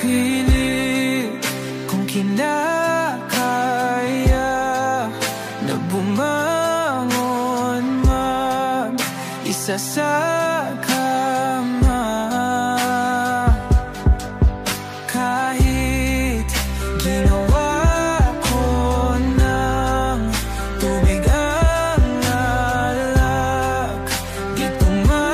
pilit kung kinakaya na bumangon mag-isa sa kama. Kahit ginawa ko ng tubig ang alak, di tumatama.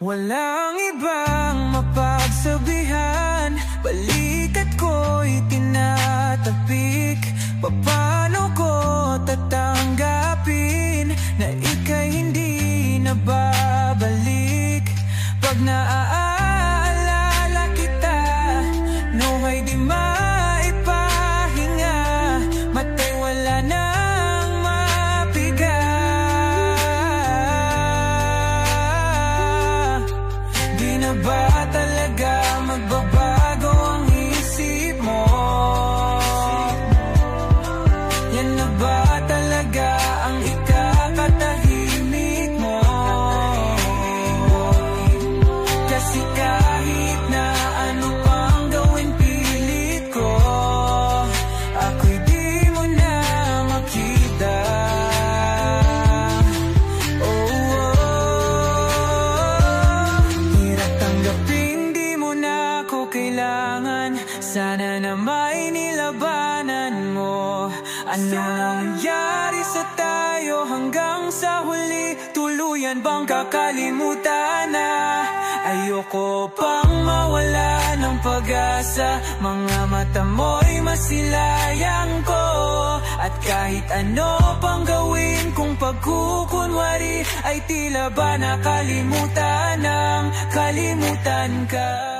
Walang ibang mapagsabihan, balikat ko'y tinatapik. Paano ko tatanggapin na ika'y hindi na babalik? Pag naaalala kita, nawa'y di maipahinga, mata'y wala nang mapiga. Di na ba talaga magbabago ang isip mo? Yan na ba talaga ang ikakatahimik mo? Kasi kahit na ano pang gawin pilit ko, ako'y di mo na makita. Hirap tanggapin di mo na ako kailangan. Sana na may nilabanan mo. Ano nangyari sa tayo hanggang sa huli? Tuluyan bang kakalimutan na? Ayoko pang mawala ng pag-asa. Mga mata mo'y masilayang ko. At kahit ano pang gawin kung pagkukunwari, ay tila ba nakalimutan ng kalimutan ka.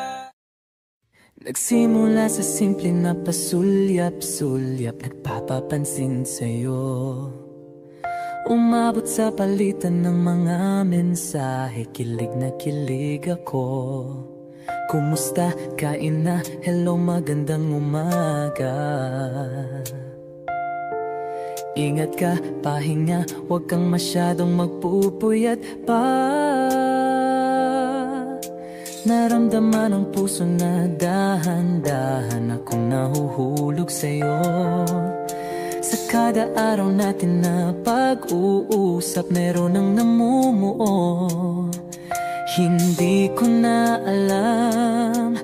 Nagsimula sa simple na pasulyap-sulyap, nagpapapansin sa'yo. Umabot sa palitan ng mga mensahe, kilig na kilig ako. Kumusta? Kain na? Hello, magandang umaga. Ingat ka, pahinga, huwag kang masyadong magpupuyat pa. Naramdaman ang puso na dahan-dahan akong nahuhulog sa'yo. Sa kada araw natin na pag-uusap, meron ang namumuo. Hindi ko na alam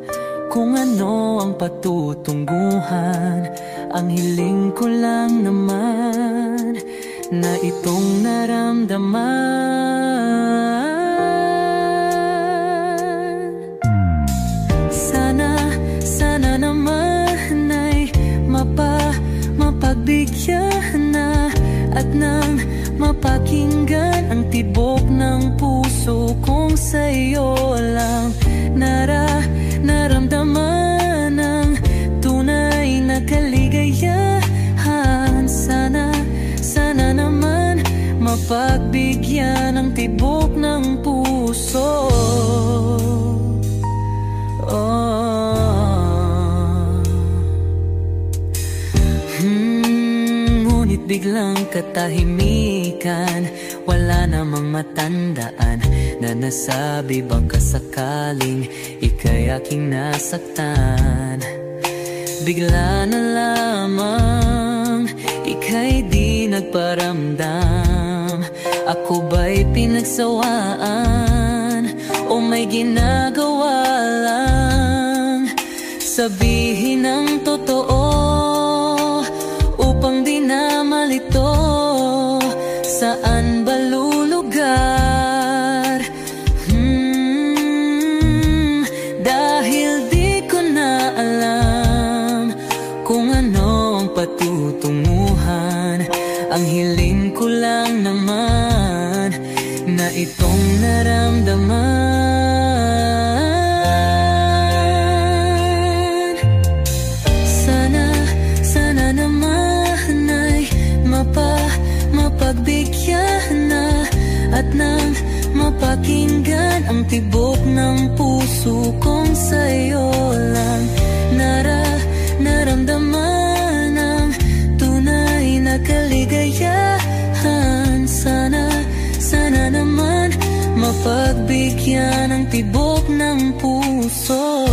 kung ano ang patutunguhan. Ang hiling ko lang naman na itong naramdaman. Sana naman ay mapagbigyan na at nang mapakinggan ang tibok ng puso kong sa'yo lang naramdaman ang tunay na kaligayahan. Sana naman mapagbigyan ang tibok ng puso. Ngunit biglang katahimikan, wala namang matandaan na nasabi baka sakaling ika'y aking nasaktan. Bigla na lamang ika'y di nagparamdam. Ako ba'y pinagsawaan o may ginagawa lang? Sabihin ang totoo upang di na malito. Saan ba lulugar? Dahil di ko na alam kung ano ang patutunguhan. Ang hiling ko lang naman na itong naramdaman. Sana naman ay mapagbigyan na at nang mapakinggan ang tibok ng puso kong sa'yo lang naramdaman ang tunay na kaligayahan. Sana naman mapagbigyan ang tibok ng puso.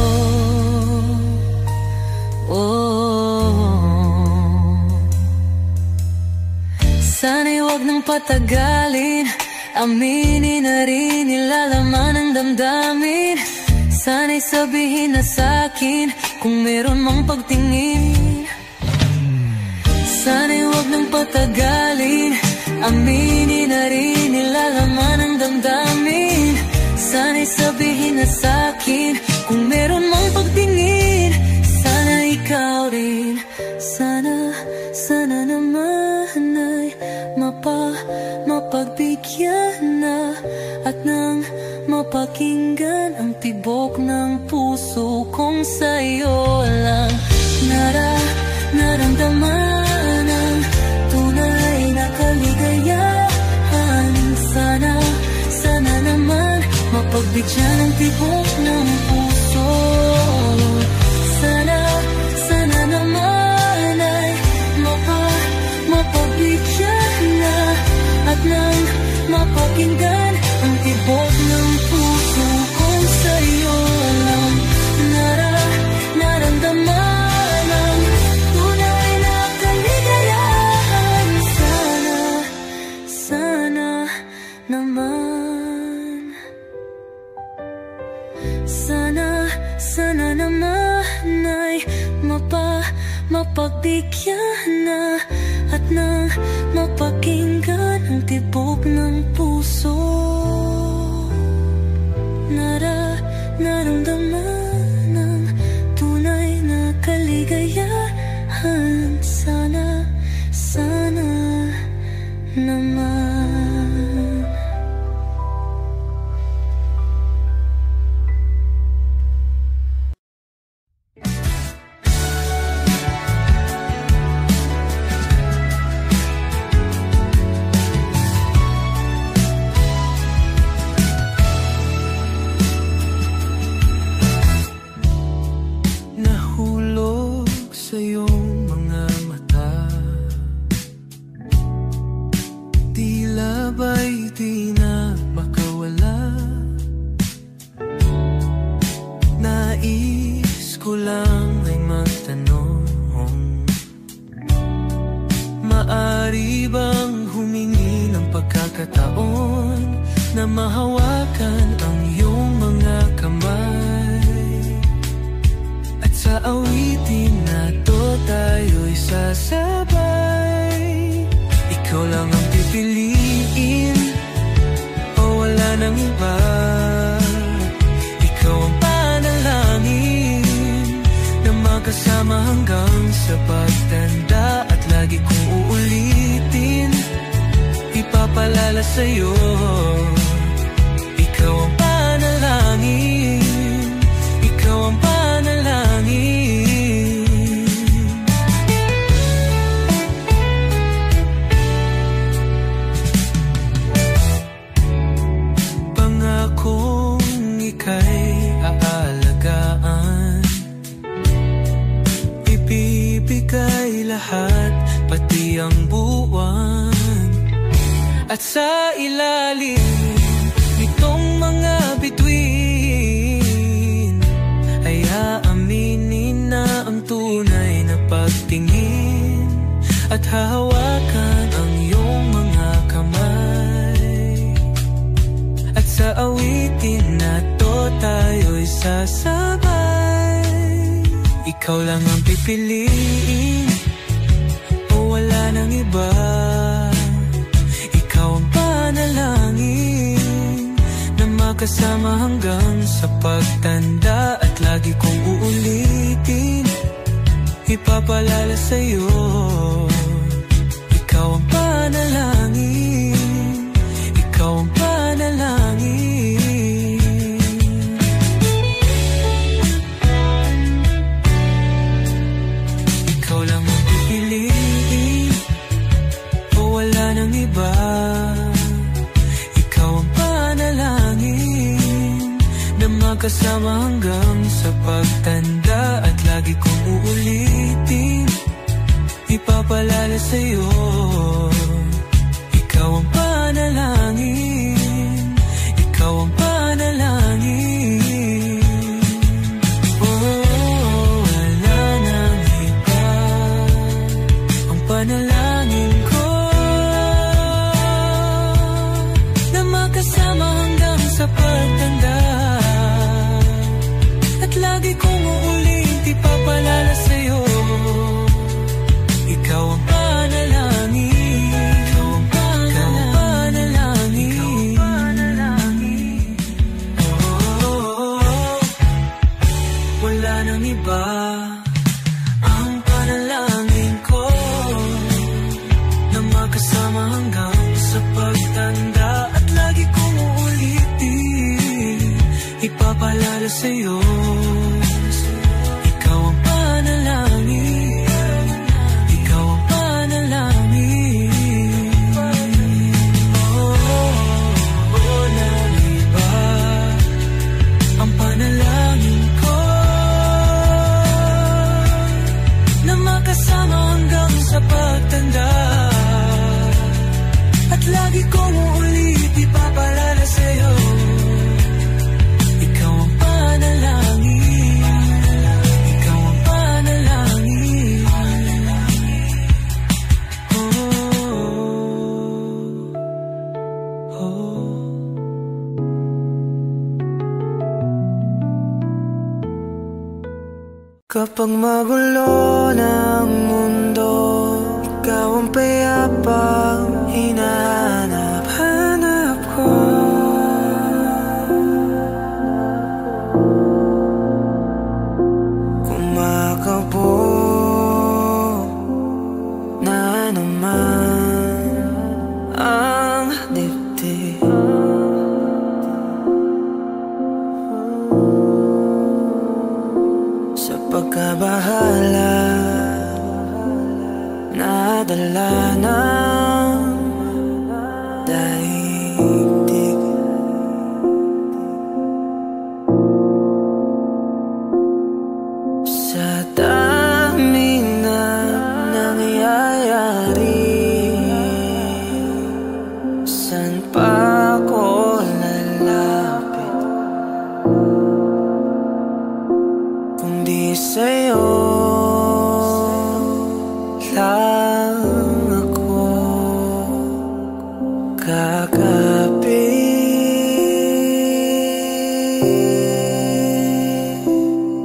Sana'y huwag nang patagalin, aminin na rin nilalaman ng damdamin. Sana'y sabihin na sa'kin kung meron mang pagtingin. Sana'y huwag nang patagalin, aminin na rin nilalaman ng damdamin. Sana'y sabihin na sa'kin kung meron mang pagtingin. Sana ikaw rin. Sana naman ay mapagbigyan na at nang mapakinggan ang tibok ng puso kong sa'yo lang naramdaman ang tunay na kaligayahan. Sana naman mapagbigyan ang tibok ng puso. Sana naman ay mapagbigyan na at nang mapakinggan ang tibok ng puso kong sa'yo lang naramdaman ang tunay na kaligayahan. Sana naman. Sana naman ay mapagbigyan na at nang mapakinggan ang tibok ng puso. Naramdaman ang tunay na kaligayahan. Sana naman. Ikaw lang ang pipiliin o wala nang iba. Ikaw ang panalangin na makasama hanggang sa pagtanda. At lagi kong uulitin, ipapalala sa'yo. Ikaw ang panalangin, ikaw ang panalangin. Iba. Ikaw ang panalangin na makasama hanggang sa pagtanda. At lagi kong uulitin, ipapalala sa'yo. Ikaw ang panalangin, ikaw ang panalangin. Oh, wala nang iba. Ang panalangin ko kasama hanggang sa pagtanda. At lagi kong uulit, ipapalala sa'yo. Ikaw ang panalangin. para sa'yo. Ikaw ang panalangin, ikaw ang panalangin. Nariba ang panalangin ko na makasama hanggang sa pagtanda. At lagi kong uulit ipapaalala sa'yo, ikaw ang panalangin, ikaw ang panalangin. Kapag magulo ng mundo, ikaw ang payapang hinahanap-hanap ko. Kumakabog na naman ang dibdib. Sa pagkabahala, nadala ng daigdig. Sa dami na nangyayari, saan pa ako lalapit kundi sa'yo lang ako kakapit.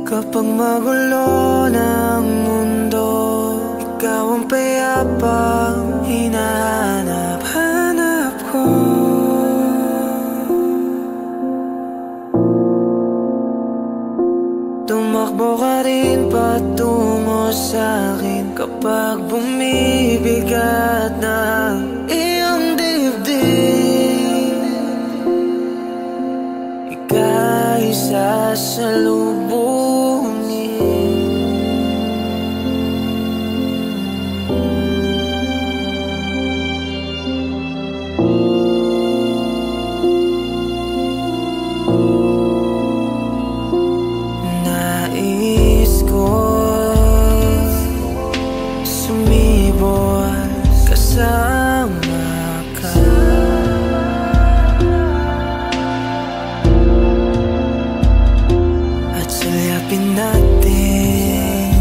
Kapag magulo ng mundo, ikaw ang payapang hinahanap-hanap ko. Tumakbo ka rin patungo sa'kin kapag bumibigat na iyong dibdib. Ika'y sasalubungin. Nais ko sumibol kasama ka. At sulyapin natin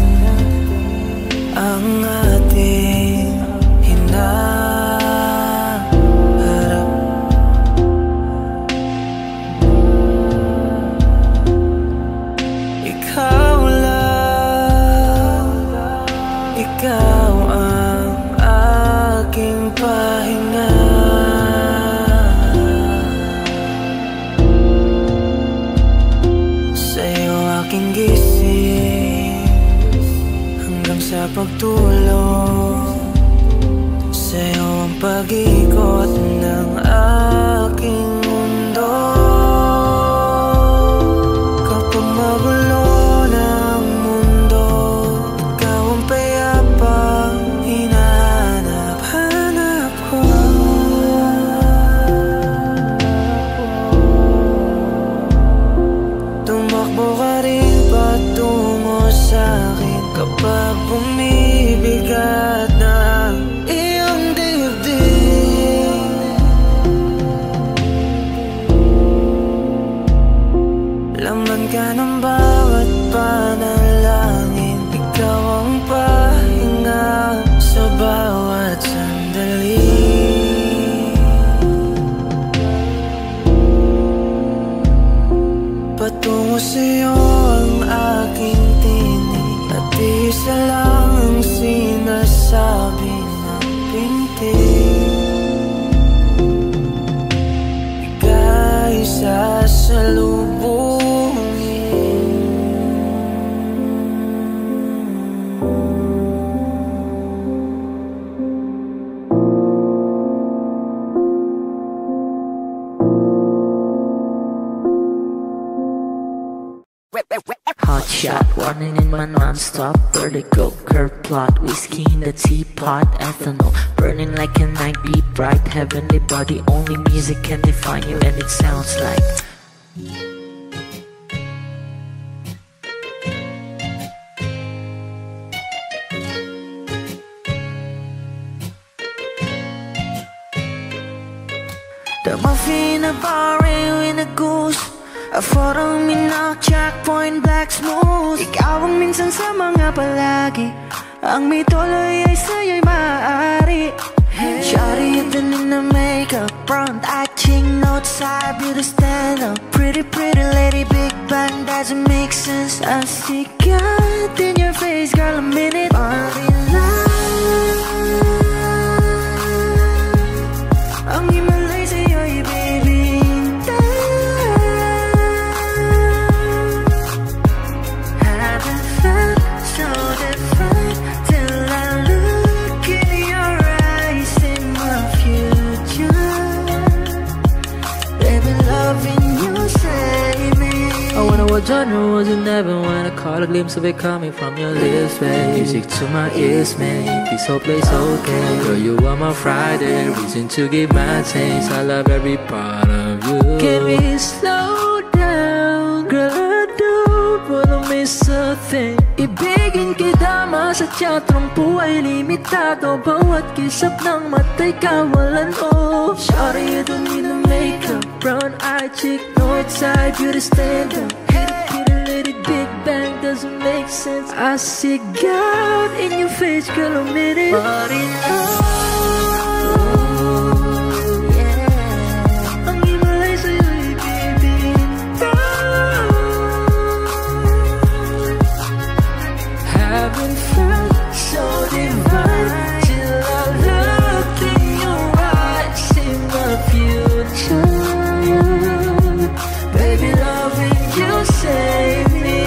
ang ating hinaharap. Ikaw lang, ikaw ang aking pahinga. Sa'yo aking gising hanggang sa pagtulog. Sa'yo ang pag-ikot ng aking mundo. Kapag magulo ng mundo, ikaw ang payapang hinahanap-hanap ko. Tumakbo ka rin patungo sa'kin kapag bumibigat na iyong dibdib. Laman ka ng bawat panalangin, ikaw ang pahinga sa bawat sandali. Patungo sa'yo ang aking tinig, at isa lang ang sinasabi ng pintig. Ika'y sasalubungin. shot, running in my non-stop vertigo. Curve plot, whiskey in the teapot, ethanol burning like a night, be bright, heavenly body. Only music can define you, and it sounds like the muffin in a bar in a goose. A photo mina, checkpoint, black smooth. Ikaw ang minsan sa mga palagi. Ang may tuloy ay sa'yo'y maaari. Shawty, you've been in the makeup, front eye, ching, notes, side, beauty stand up. Pretty, pretty lady, big bang, doesn't make sense. I see God in your face, girl, a minute. Body love. Ang himalay sa'yo'y bibintang. Haven't felt so different till I look in your eyes, in my future. Baby, loving you save me. I wonder what genre was in heaven when I caught a glimpse of it coming from your lips, babe. Music to my ears, man, this whole place okay. Girl, you are my Friday, reason to give my taste. I love every part of you. Can we slow down? Girl, I don't wanna miss a thing. Ibigin kita, masadya, trangpo ay limitado. Bawat kisap ng mata'y kawalan mo. Shawty, you don't need no makeup, brown eye, chick, north side, beauty stand up. Kitty, lady, big bang, doesn't make sense. I see God in your face, girl, a minute. Body love, yeah. Ang himalay sa'yo'y bibintang. Haven't felt so divine till I looked in your eyes, in my future. Baby, loving you save me.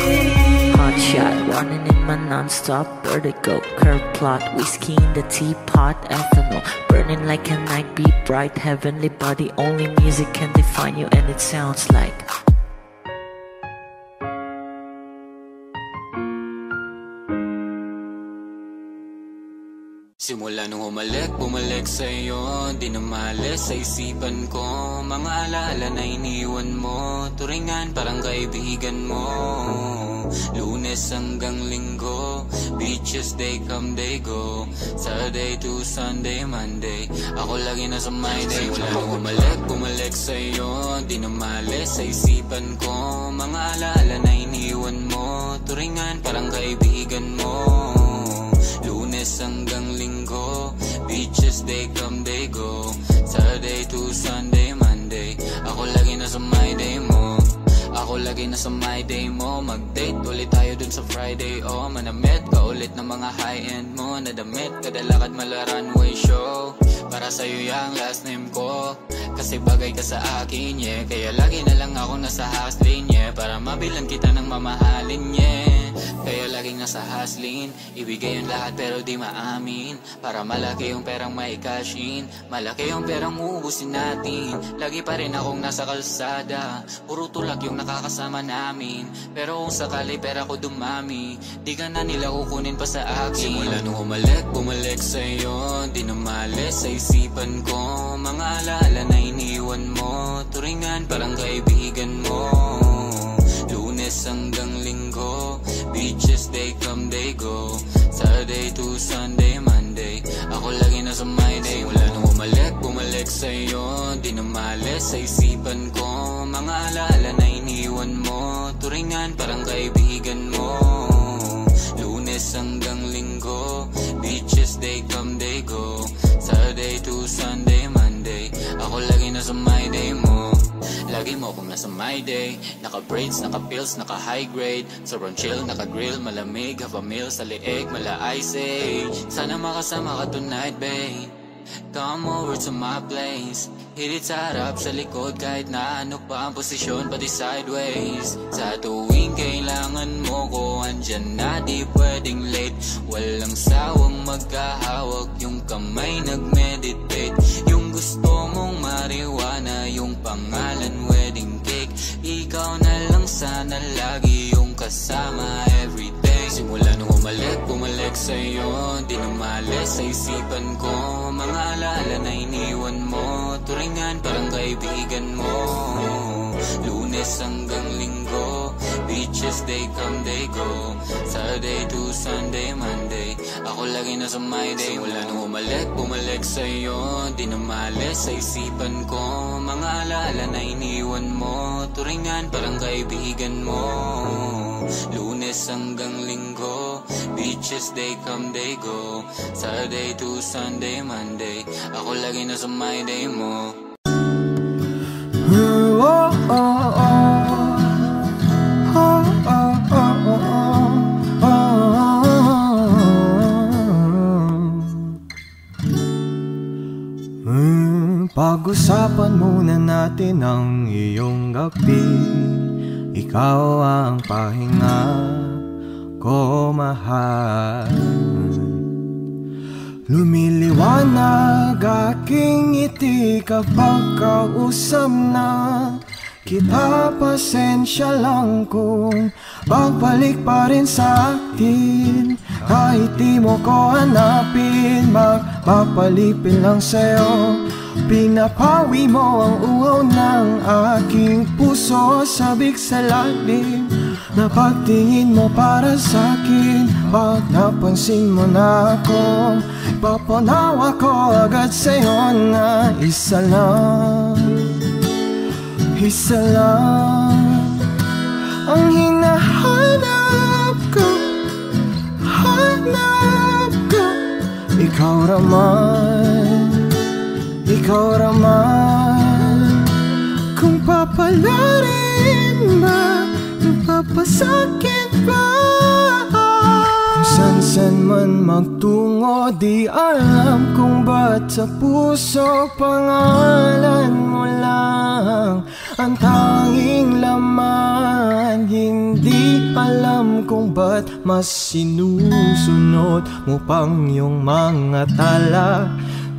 Hot shot, running in my non-stop vertigo. Curve plot, whiskey in the teapot, ethanol burning like a night, be bright, heavenly body. Only music can define you, and it sounds like Simula nung bumalik sa'yo, di na maalis sa isipan ko. Mga alaala na iniwan mo, turingan parang kaibigan mo. Lunes hanggang Linggo, beaches day come day go. Saturday to Sunday, Monday, ako lagi nasa my day. Simula nung bumalik sa'yo, di na maalis sa isipan ko. Mga alaala na iniwan mo, turingan parang kaibigan mo. Lunes hanggang Linggo, beaches day come day go. Saturday to Sunday, Monday, ako lagi nasa my day mo. Ako lagi nasa my day mo. Mag-date ulit tayo dun sa Friday. Oh, manamit ka ulit ng mga high-end mo. Nadamit, kadalakad mala runway show. Para sa'yo yung last name ko, kasi bagay ka sa akin, yeah. Kaya lagi na lang ako nasa hustling, yeah. Para mabilan kita ng mamahalin, yeah. Kaya laging nasa hustling, ibigay yung lahat pero di maamin. Para malaki yung perang may cash in, malaki yung perang uubusin natin. Lagi pa rin akong nasa kalsada, puro tulak yung nakakasama namin. Pero kung sakali pera ko dumami, di ka na nila kukunin pa sa akin. Simula nung bumalik sa'yo, di na maalis sa isipan ko. Mga alaala na iniwan mo, turingan parang kaibigan mo. Lunes hanggang Linggo, beaches day come day go. Saturday to Sunday, Monday, ako lagi nasa my day. Simula nung bumalik sa'yo, di na maalis sa isipan ko. Mga alaala na iniwan mo, turingan parang kaibigan mo. Lunes hanggang Linggo, beaches day come day go. Saturday to Sunday, Monday, ako lagi nasa my day mo. Lagi mo akong nasa my day. Naka-braids, naka-pills, naka-high grade. Sobrang chill, naka-grill, malamig. Half a meal sa liig, mala ice age. Sana makasama ka tonight, babe. Come over to my place. Hilit sa harap, sa likod, kahit na ano pa ang posisyon, pati sideways. Sa tuwing kailangan mo ko, andyan na, di pwedeng late. Walang sawang magkahawak, yung kamay nagmeditate. Yung gusto mong marijuana, yung pangalan wedding cake. Ikaw na lang sana lagi yung kasama. sa'yo, di na malis sa isipan ko. Mga alaala na iniwan mo, turingan parang kaibigan mo. Lunes hanggang Linggo, beaches they come they go. Saturday to Sunday, Monday, ako lagi nasa my day. Wala nang bumalik sa'yo, di na malis sa isipan ko. Mga alaala na iniwan mo, turingan parang kaibigan mo. Lunes hanggang Linggo, beaches they come they go. Saturday to Sunday, Monday, ako lagi nasa my day mo. Pag-usapan muna natin ang iyong gabi. Ikaw ang pahinga ko, mahal. Lumiliwanag aking ngiti kapag kausap na kita. Pasensya lang kung pagbalik pa rin sa akin. Kahit di mo ko hanapin, magpapalipin lang sa'yo. Pinapawi mo ang uhaw ng aking puso, sabik sa lalim na pagtingin mo para sa'kin. Pag napansin mo na ako, papanawa ko agad sa'yo na isa lang ang hinahanap ko, hanap ko. Ikaw raman, kung papalarin ba, napapasakit ba? Kung san man magtungo, di alam kung ba't sa puso pangalan mo lang ang tanging laman. Hindi alam kung ba't mas sinusunod mo pang yung mga tala.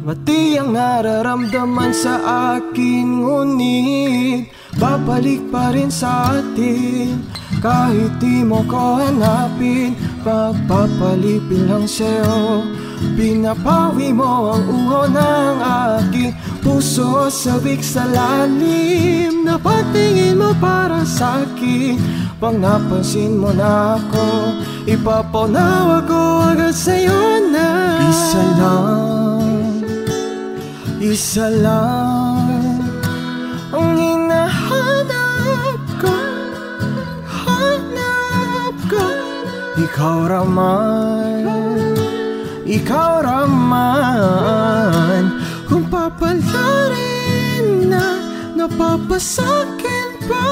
Mati ang nararamdaman sa akin, ngunit babalik pa rin sa atin. Kahit di mo ko hanapin, pagpapalipin lang sa'yo. Pinapawi mo ang uho ng aking puso, sabik sa lalim na pagtingin mo para sa'kin. Pag napansin mo na ako, ipapanawa ko agad sa'yo na isa lang ang hinahanap ko, hanap ko. Ikaw raman, kung papalarin na, napapasakin pa.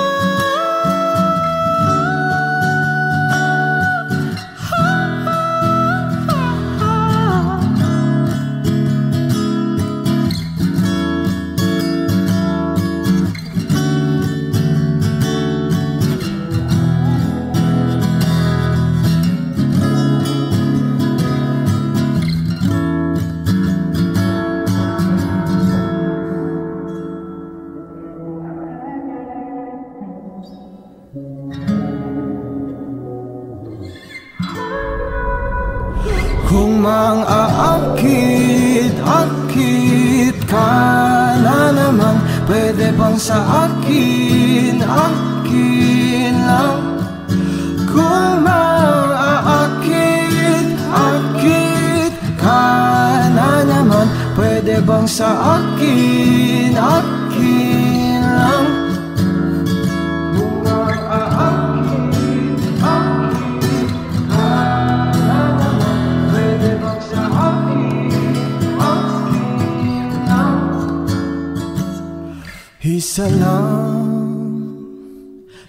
Kung mang-aakit ka na naman, pwede bang sa akin lang? Kung mang-aakit ka na naman, pwede bang sa akin lang?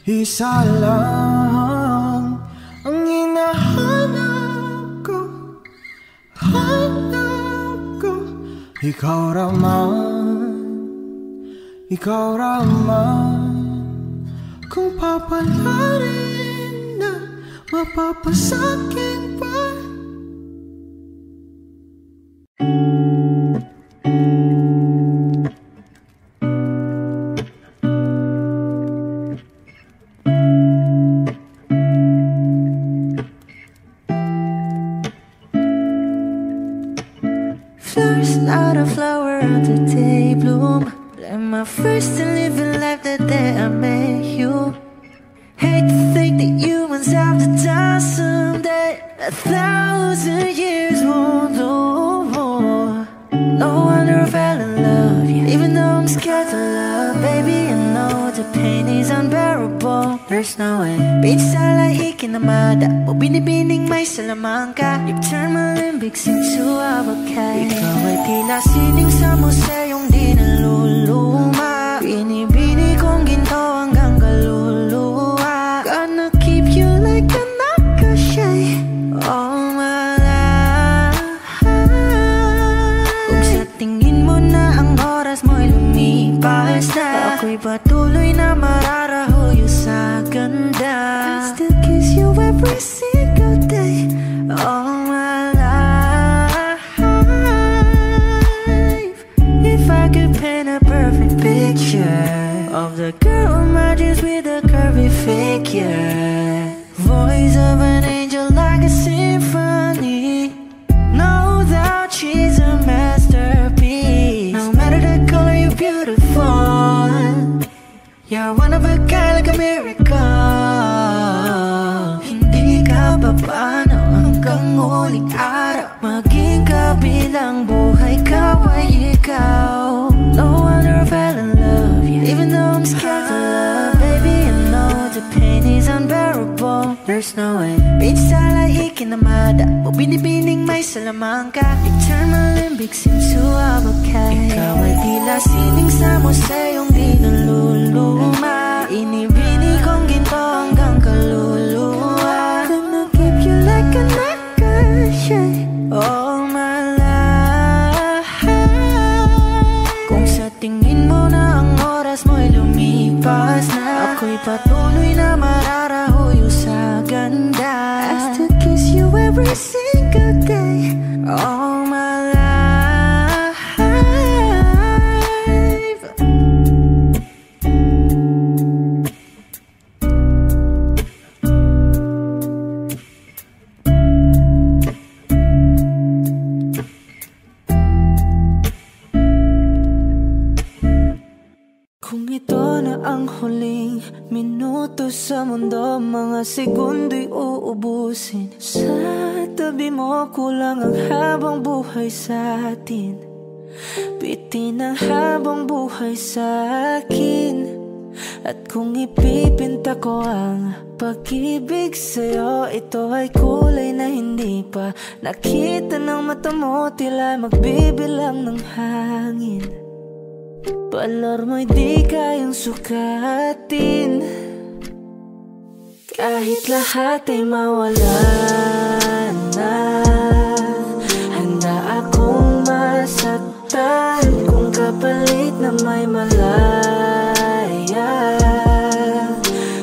Isa lang ang hinahanap ko, hanap ko. Ikaw raman, kung papalarin na, mapapasakin pa. my first to live a life that day I met you. Hate to think that humans have to die someday. 1,000 years won't do more. No wonder I fell in love, yeah. Even though I'm scared to love, baby, I know the pain is unbearable. There's no way. Pinsala ikinamada mo binibining may salamangka. You've turned my limbics into avocado. Ikaw ay tila sining sa museyong di naluluma. Binibini kong ginto hanggang kaluluwa. Gonna keep you like a nakashay all my life. Kung sa tingin mo na ang oras mo'y lumipas na, ako'y patuloy na mararahuyo sa ganda. I still kiss you every single day all my life. If I could paint a perfect picture of the girl in my dreams with a curvy figure, voice of an angel like a symphony, no doubt she's a masterpiece. No matter the color, you're beautiful. You're one of a kind, like a miracle. Hindi ka papaano hanggang huling araw. Maging kabilang buhay ka ay ikaw. No wonder I fell in love, yeah. Even though I'm scared to love, baby, I know the pain is unbearable. There's no way. Pinsala ikinamada mo binibining may salamangka. You turn my limbics into avocado. Ikaw ay tila sining sa museyong di naluluma. Inibini kong ginto hanggang kaluluwa. Gonna keep you like a nakashay all my life. Kung sa tingin mo na ang oras mo'y lumipas na, ako'y patuloy na mararahuyo sa ganda. I still kiss you every single day all my life. Kung ito na ang huling minuto sa mundo, mga segundo'y uubusin. Sa tabi mo kulang ang habang buhay sa atin. Bitin ang habang buhay sa akin. At kung ipipinta ko ang pag-ibig sa'yo, ito ay kulay na hindi pa nakita ng mata mo, tila magbibilang ng hangin. Balor mo'y di kayang sukatin. Kahit lahat ay mawala na, handa akong masaktan kung kapalit na may malaya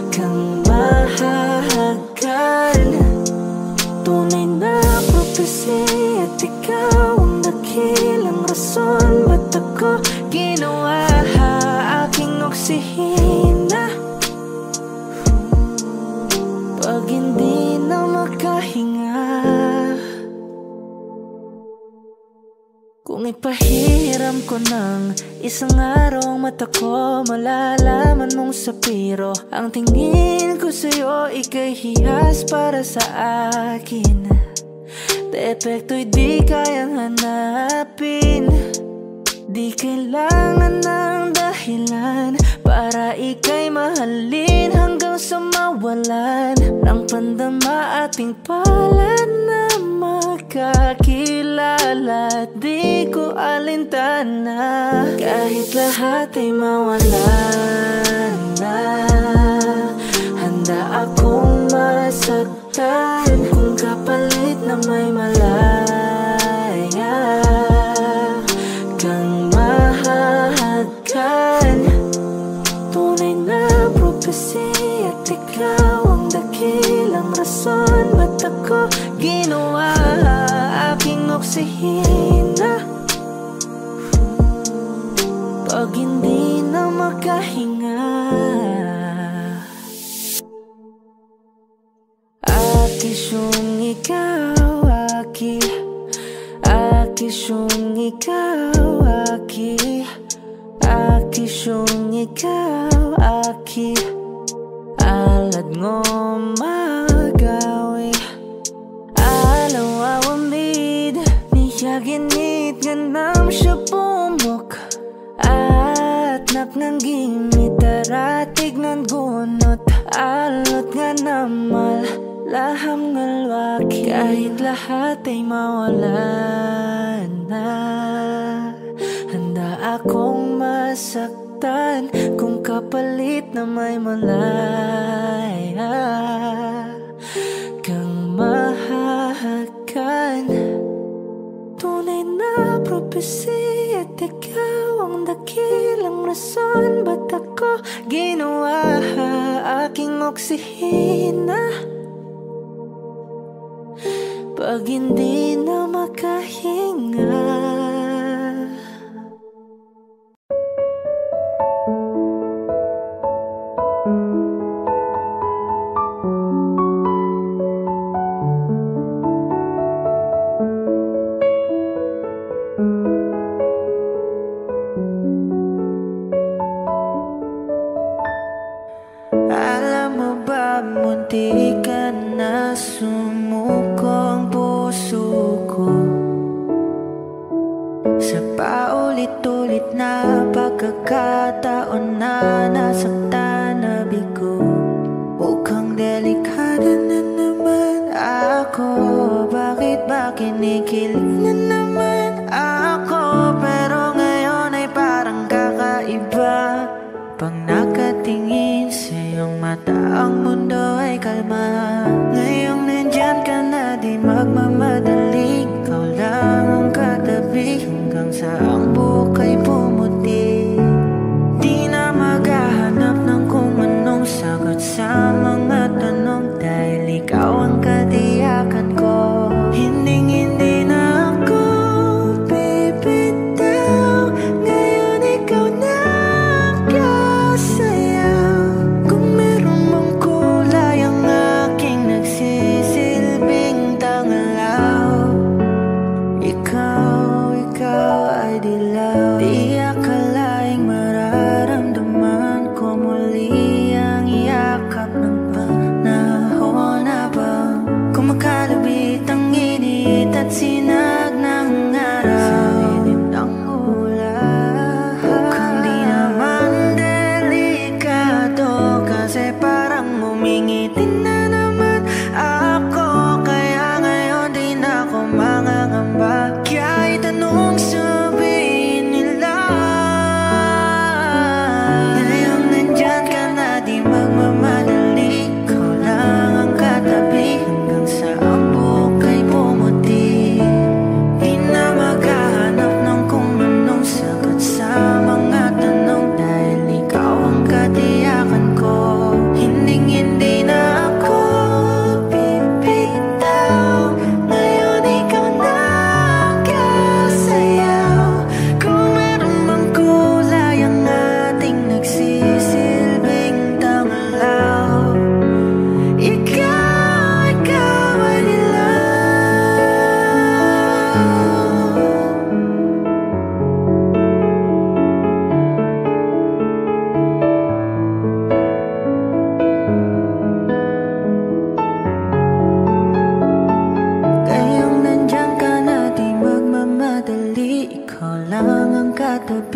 kang mahahagan. Tunay na prophecy at ikaw ang dakilang rason ba't ako ginawa aking oksihina. Pag hindi na makahinga, kung ipahiram ko ng isang araw ang mata ko, malalaman mong sapiro ang tingin ko sa'yo, ika'y hiyas para sa akin. Depekto'y di kayang hanapin. Di kailangan ng dahilan para ika'y mahalin hanggang sa mawalan ng pandama ating palad na makakilala. Di ko alintana kahit lahat ay mawalan na, handa akong masaktan kung kapalit na may malaya kang mahahagan. Tunay na prophecy at ikaw ang dakilang rason ba't ako ginawa aking oksihina. Pag hindi na makahinga, akisyong ikaw, akisyong ikaw, aki tisyong ikaw aki alad ngo magawi alaw awamid niya ginit ganam siya pumok at napnanggimit taratig ng gunot alot nga namal laham ngalwaki kahit lahat ay mawala na handa akong masaktan kung kapalit na may malaya kang mahahagan tunay na propesy at ikaw ang dakilang rason ba't ako ginawa aking oksihina pag hindi na makahinga. Alam mo ba, munti ka na sumukong puso ko sa paulit-ulit na pagkakataon na nasaktan na bigo. Mukhang delikado na naman ako, bakit ba kinikilig na naman ako? Pero ngayon ay parang kakaiba pag nakatingin sa iyong mata, ang mundo ay kalma. Ngayong nandyan ka na, di magmamadali. Ikaw lang ang katabi hanggang sa ang buhok ay pumuti. Di na maghahanap ng kung anong sagot sa mga tanong, dahil ikaw ang katiyakan ko. Hinding-hindi na ako bibitaw. Ngayon ikaw na sinag ng araw sa lilim ng ulan. Mukhang di naman delikado kasi parang mumingitin na naman ako. Kaya ngayon di na ako mangangamba kahit anong sabihin nila. Ngayong nandyan ka na, di magmamadali. Ikaw lang ang katabi hanggang sa ang buhok ay pumuti.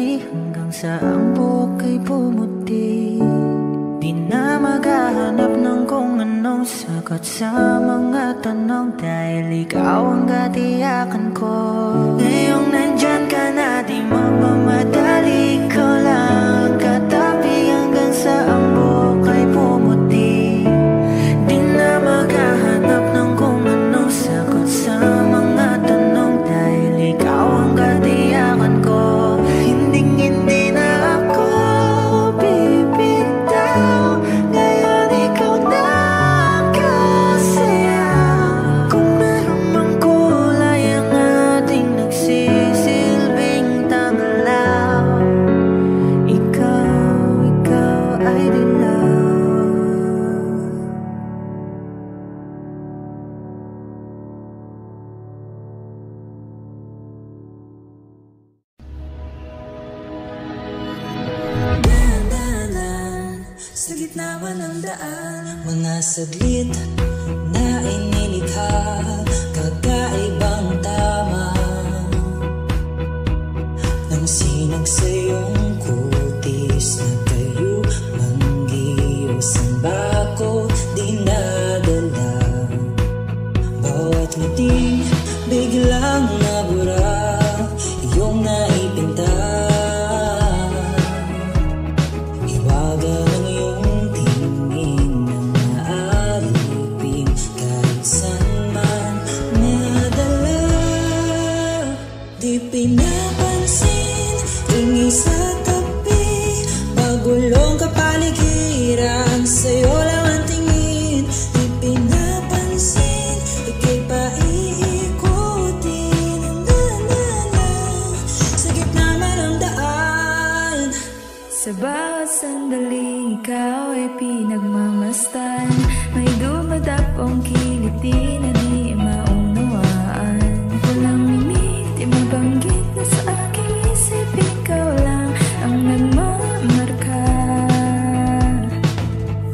Hanggang sa ang buhok ay pumuti. Di na maghahanap ng kung anong sagot sa mga tanong, dahil ikaw ang katiyakan ko. Ngayong nandyan ka na, di magmamadali. Ikaw lang ang katabi hanggang sa ang buhok ay pumuti. Di na maghahanap ng kung anong sagot sa mga tanong, dahil ikaw ang katiyakan ko. Hindi na ako bibitaw. Ngayon ikaw na kasaya. Kung meron mang kulay ang ating nagsisilbing tanglaw, sa gitna man ng daan. Mga saglit na inilikha, kakaibang tama nang sinag sa iyong kutis na tayo manggiyos ang bako dinadala. Bawat ngiting biglang nabura, iyong naipinta. Iwaga ng iyong tingin ng naaalipin, kahit saan man nadala. Di pinapansin, ingay sa tabi, pagulong kapaligiran, sa'yo lang ang tingin. Di pinapansin, ika'y paiikutin ang daan sa gitna man ng daan. Sa bawat sandali, ikaw ay pinagmamastan. May dumadapong kiliti na di maunawaan. Walang minit, di mabanggit na sa aking isip, ikaw lang ang nagmamarka.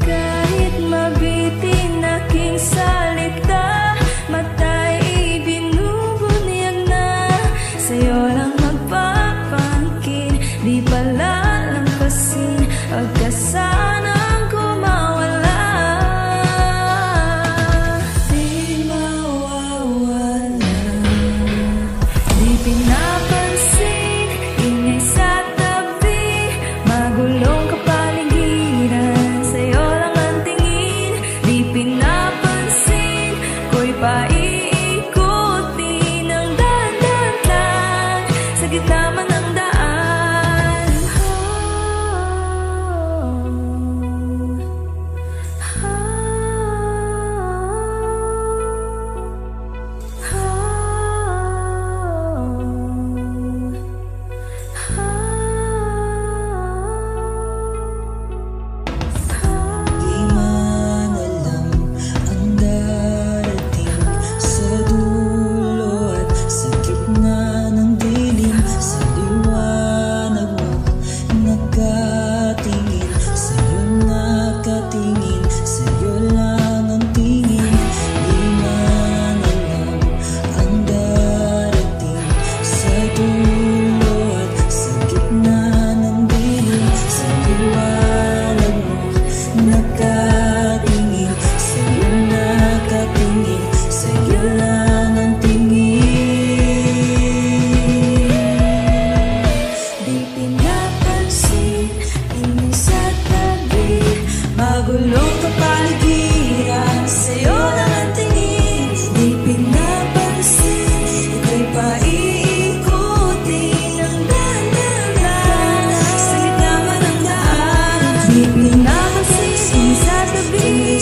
Kahit mabitin aking salita, mata'y ibinubunyag na. Sa'yo lang magpapangkin, di pala lampasin, pagkasanang kumawala. Di mawawala, di pinapansin, ingay sa tabi, magulong kapaligiran, sa'yo lang ang tingin. Di pinapansin, ko'y paiikutin ng dahan-dahan lang sa gitna man ng daan. Di man alam ang darating sa dulo at sa gitna ng dilim, sa liwanag mo nakatingin, sa'yo nakatingin, sa'yo lang ang tingin. Di man alam ang darating sa dulo at sa gitna ng dilim, sa liwanag mo nakatingin, sa'yo nakatingin, sa'yo lang ang tingin. Di pinapansin, ingay sa tabi, magulong kapaligiran, sa'yo lang ang tingin. Di pinapansin, ika'y paiikutin ang dahan-dahan sa gitna man ng daan. Di pinapansin, ingay sa tabi,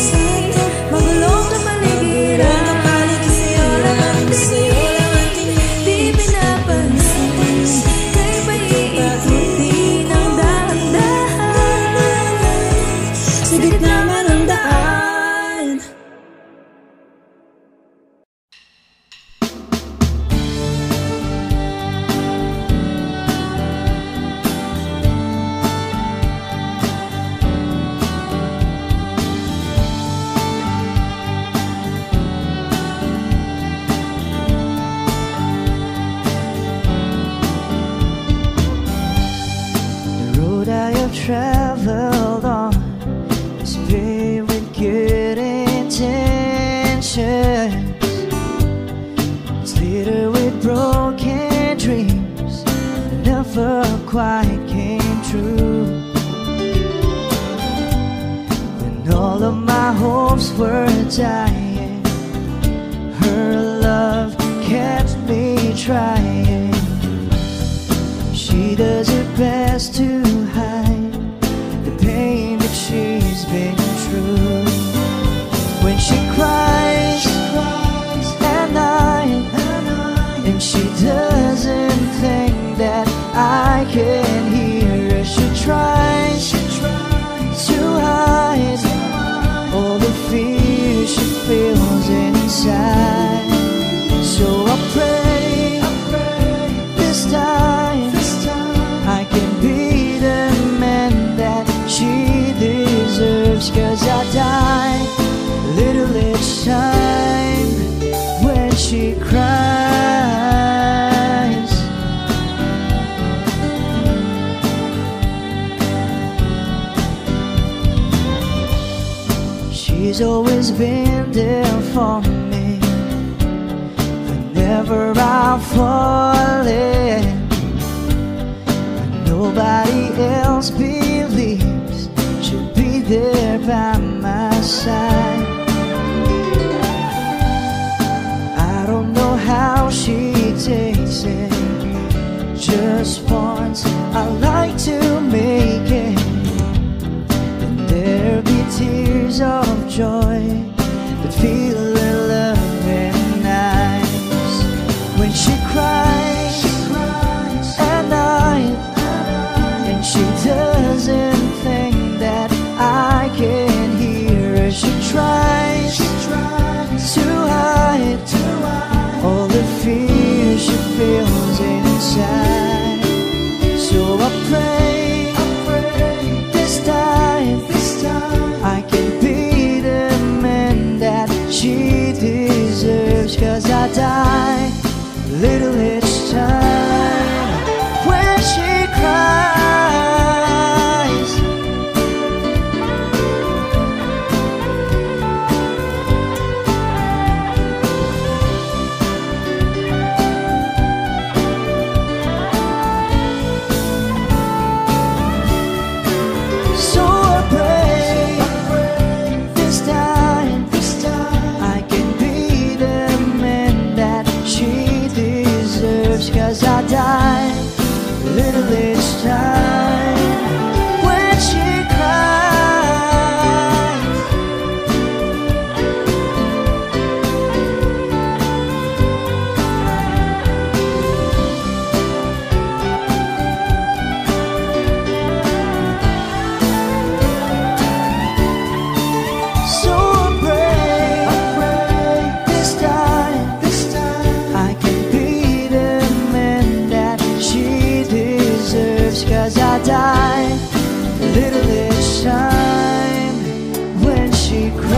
magulong kapaligiran, sa'yo lang ang tingin. Di pinapansin, ika'y paiikutin ang dahan-dahan sa gitna man ng daan. The road I have traveled on is paved with good intentions. It's littered with broken dreams that never quite came true. When all of my hopes were dying, her love kept me trying. She does her best to hide the pain that she's been through. When she cries at night, and she doesn't think that I can hear her, she tries to hide all the fear she feels inside. So I pray this time I can be the She's always been there for me whenever I'm falling, when nobody else believes she'll be there by my side. I don't know how she takes it. Just once I like to make it, and there be tears of joy that feel a loving eyes. When she cries at night, and she doesn't think that I can hear her. She tries to hide all the fear she feels inside. So I pray this time I can be the man that she deserves. 'Cause I die a little each time when she cries. So I pray this time I can be the man that she deserves. 'Cause I die a little each time when she cries. So I pray this time I can be the man that she deserves. 'Cause I die a little each time when she cries.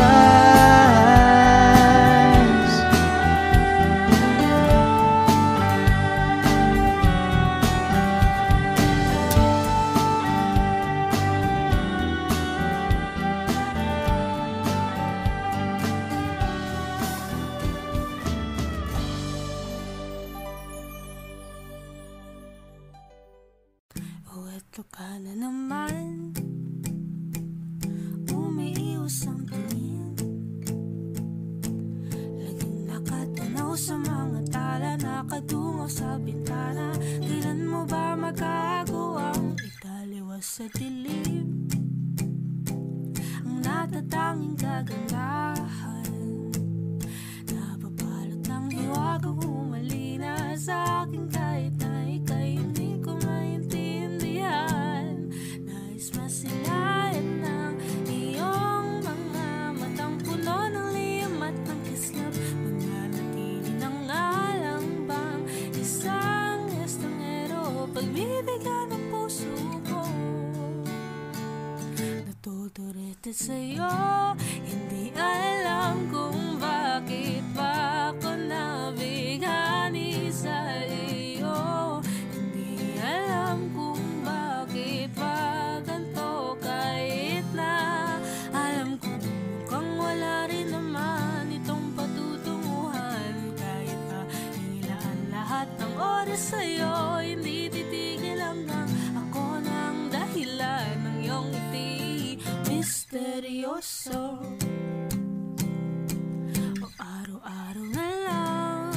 O eto ka na naman, umiiwas ang tingin, laging nakatanaw sa mga tala, nakadungaw sa bintana. Kailan mo ba magagawang italiwas sa dilim ang natatanging kagandahan? Nababalot ng hiwaga, humalina sa akin kahit na ika'y hindi ko maintindihan. Nais masilayan ng iyong mga matang puno ng lihim at ng kislap. Mananatili ng alang bang isang estranghero, pagbibigyan ng puso ko. Natuturete sa'yo, hindi alam kung bakit ba ako nabighani sa iyo. Hindi alam kung bakit ba ganito, kahit na alam ko mukhang wala rin naman itong patutunguhan. Kahit pa ilaan lahat ng oras sa'yo, hindi titigil hanggang ako ng dahilan ng iyong ngiti misteryoso. O araw-araw na lang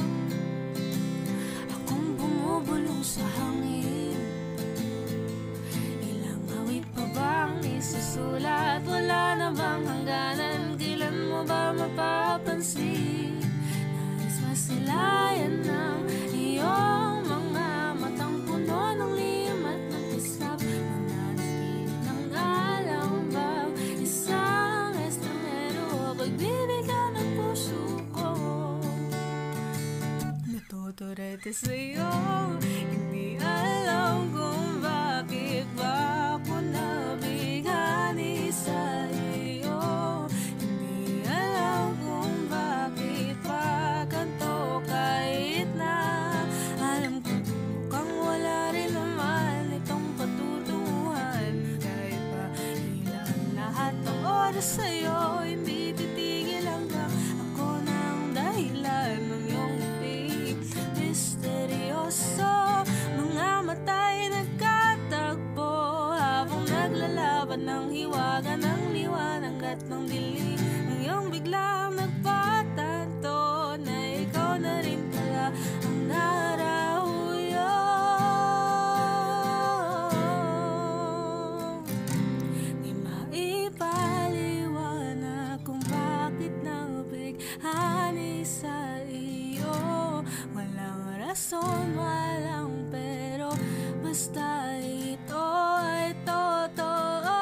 akong bumubulong sa hangin. Ilang awit pa bang isusulat? Wala na bang hangganan? Kailan mo ba mapapansin? Nais masilayan ng iyong mga matang puno ng lihim at ng kislap. Mananatili ng alang bang isang estranghero, pagbibigyan ng puso ko. Natuturete sa'yo, hindi alam kung bakit ba ako nabighani sa iyo. Hindi alam kung bakit ba ganito, kahit na alam ko mukhang wala rin naman itong patutunguhan. Kahit pa ilan lahat ng oras sa'yo, hindi laban ng hiwaga ng liwanag at ng dilim. Ngayong biglang nagpatanto na ikaw na rin pala ang narahuyo. Di maipaliwanag kung bakit nabighani sa iyo. Walang rason, walang pero, basta ito ay totoo.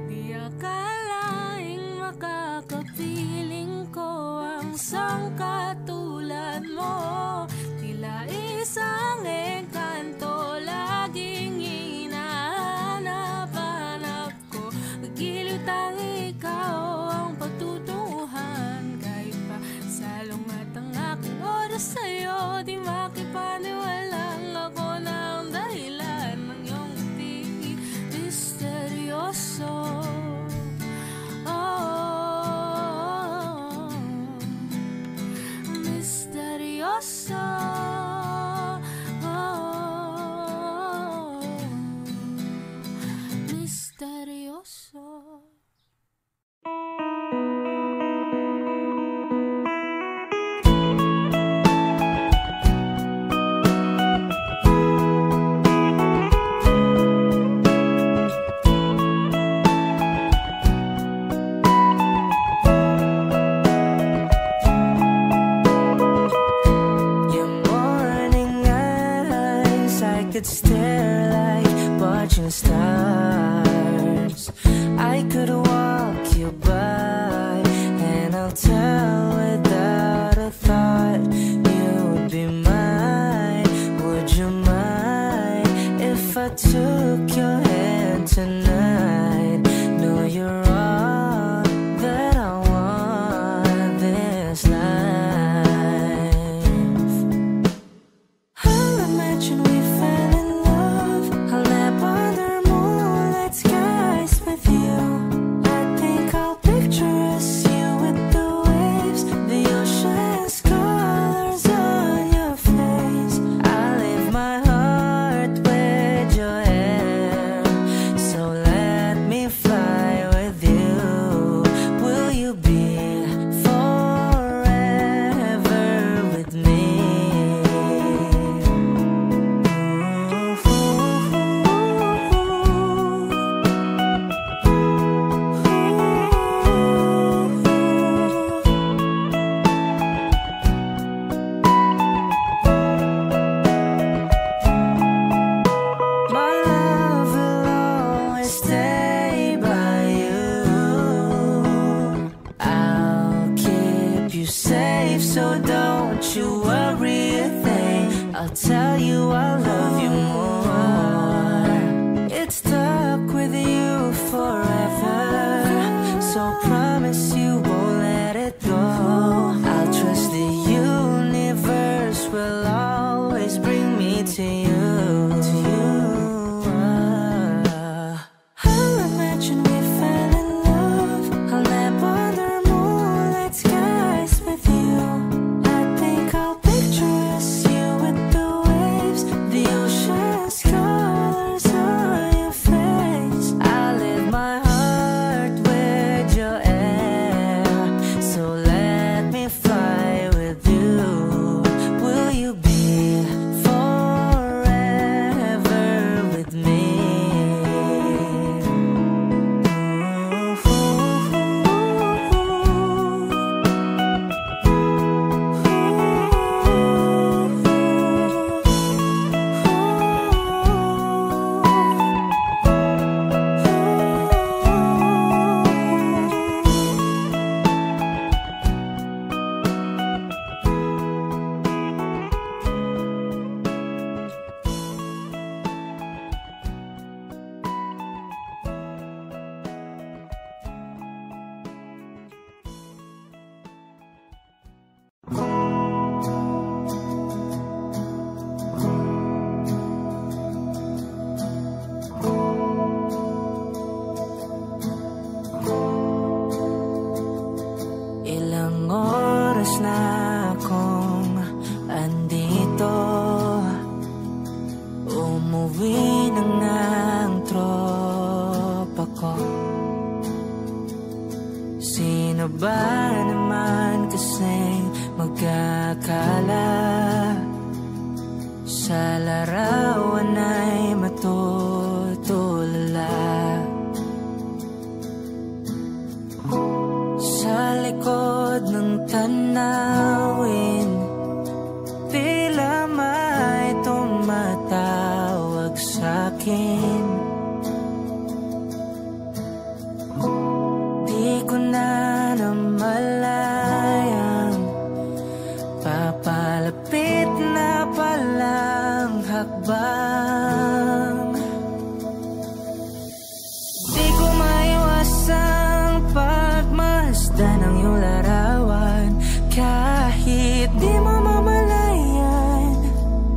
Di akalaing makakapiling ko ang sangkatulad mo. Tila isang engkanto laging hinahanap-hanap ko. Giliw tang ikaw ang pagtutunguhan. Kahit pa salong at ang aking oras sa'yo, di makipaniwalang ako na ang dahilan ng iyong ngiti misteryoso. Oh, misteryoso. Oh, misteryoso. Your morning eyes, I could stare like watching stars. I could walk you by, and I'll tell without a thought you would be mine. Would you mind if I took your hand tonight? No, you're all that I want this life. I'll imagine we fell in love. I'll nap under moonlit skies with you. I think I'll picture us, you with the waves, the ocean's colors on your face. I'll leave my heart with your hair. So let Umuwi na nga ang tropa ko. Sino ba naman kasing magkakala sa larawan ay matutulala? Sa likod ng tanawin, tila may tumatawag sa'kin. Di ko na namalayang papalapit na palang hakbang. Di ko maiwasang pagmasdan ng iyong larawan. Kahit di mo mamalayan,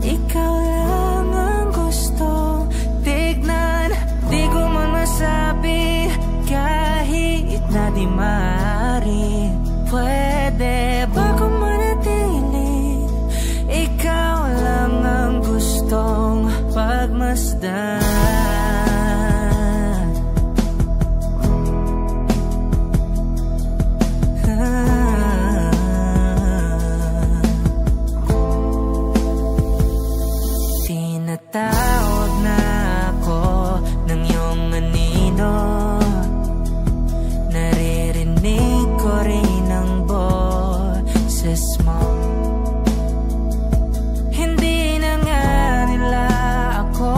ikaw lang ang gusto tignan. Di ko man masabi kahit na di maaari. Pwede ba kung manatili? Ikaw lang ang gustong pagmasdan. Tinatawag na ako ng iyong anino. Naririnig ko rin ang boses mo. Hindi na nga nila ako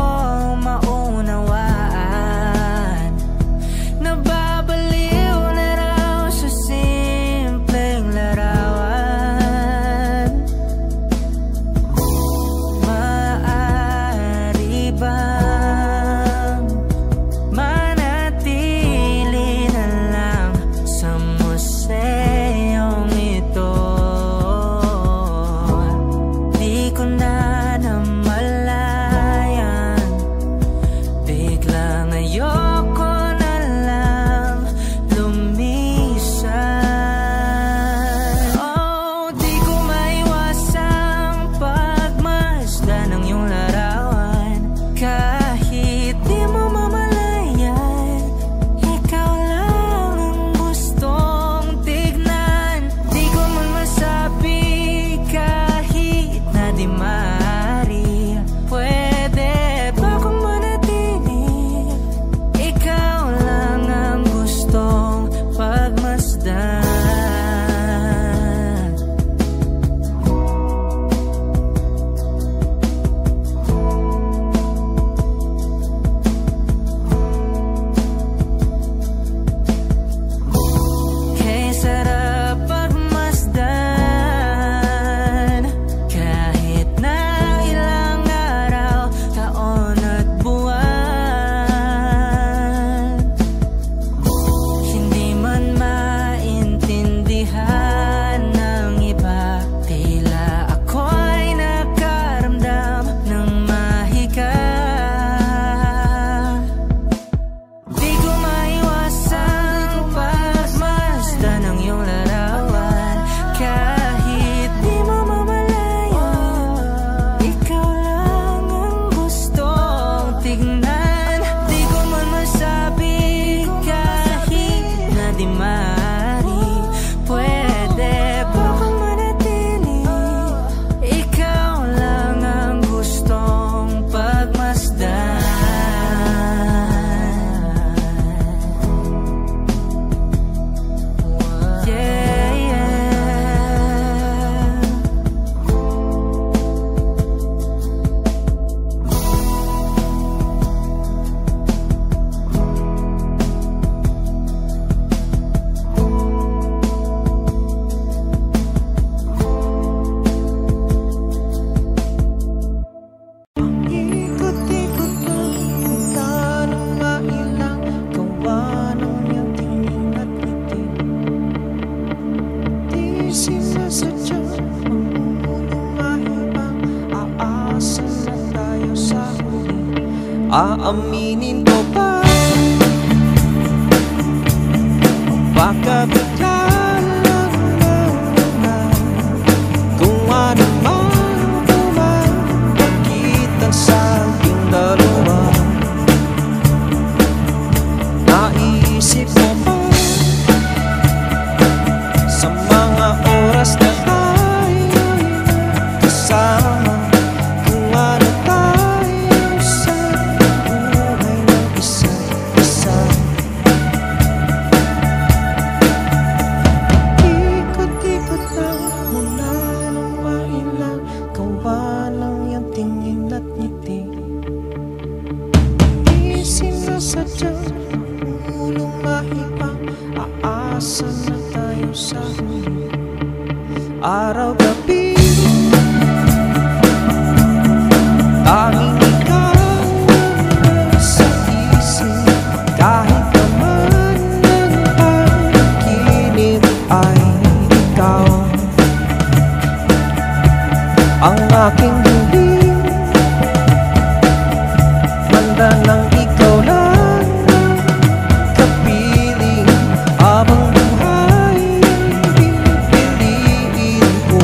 maunawaan. Nababaliw na raw sa simpleng larawan. Maaari bang manatili na lang sa museyong ito? Di ko na namalayan, biglang ayoko na lang lumisan. Oh, di ko maiwasang pagmasdan ng iyong larawan. Kahit di mo mamalayan, ikaw lang ang gustong tignan. Di ko man masabi kahit na di maaari. Pwede ba kung manatili? Ikaw lang ang gustong pagmasdan. Kay sarap pagmasdan, kahit na ilang araw, taon at buwan. Hindi man maintindihan ng iba, tila ako'y nakaramdam ng mahika. Di ko maiwasang pagmasdan ng iyong larawan. Kahit di mo mamalayan, ikaw lang ang gustong tignan. Di ko man masabi kahit na di maaari. Pwede ba kung manatili? Ikaw lang ang gustong pagmasdan. Yeah, yeah. Ikot-ikot lang, punta ng mailang gawa ng iyong tingin at ngiti. Di sinasadya, mamumulumahibang, aasa na tayo sa huli. Aaminin ko ba? Baka bigla lang naman, kung ano man, bakit ang sabing dalawa. sadyang ulong mahibang aasa na tayo sa huli. Araw-gabi tanging ikaw sa isip. Kahit naman ng panaginip ay ikaw ang aking hiling. Manda ng ikaw lang ang kapiling. Habang buhay pipiliin ko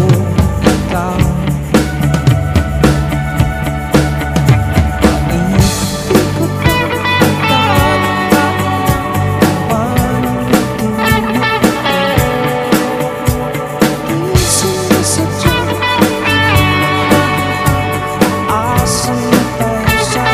ikaw. Paisip ko pa paano tingin di sinasadya. Asa na tayo sa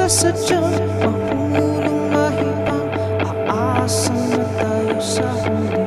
sadyang mahulong mahibang aasa na tayo sa huli.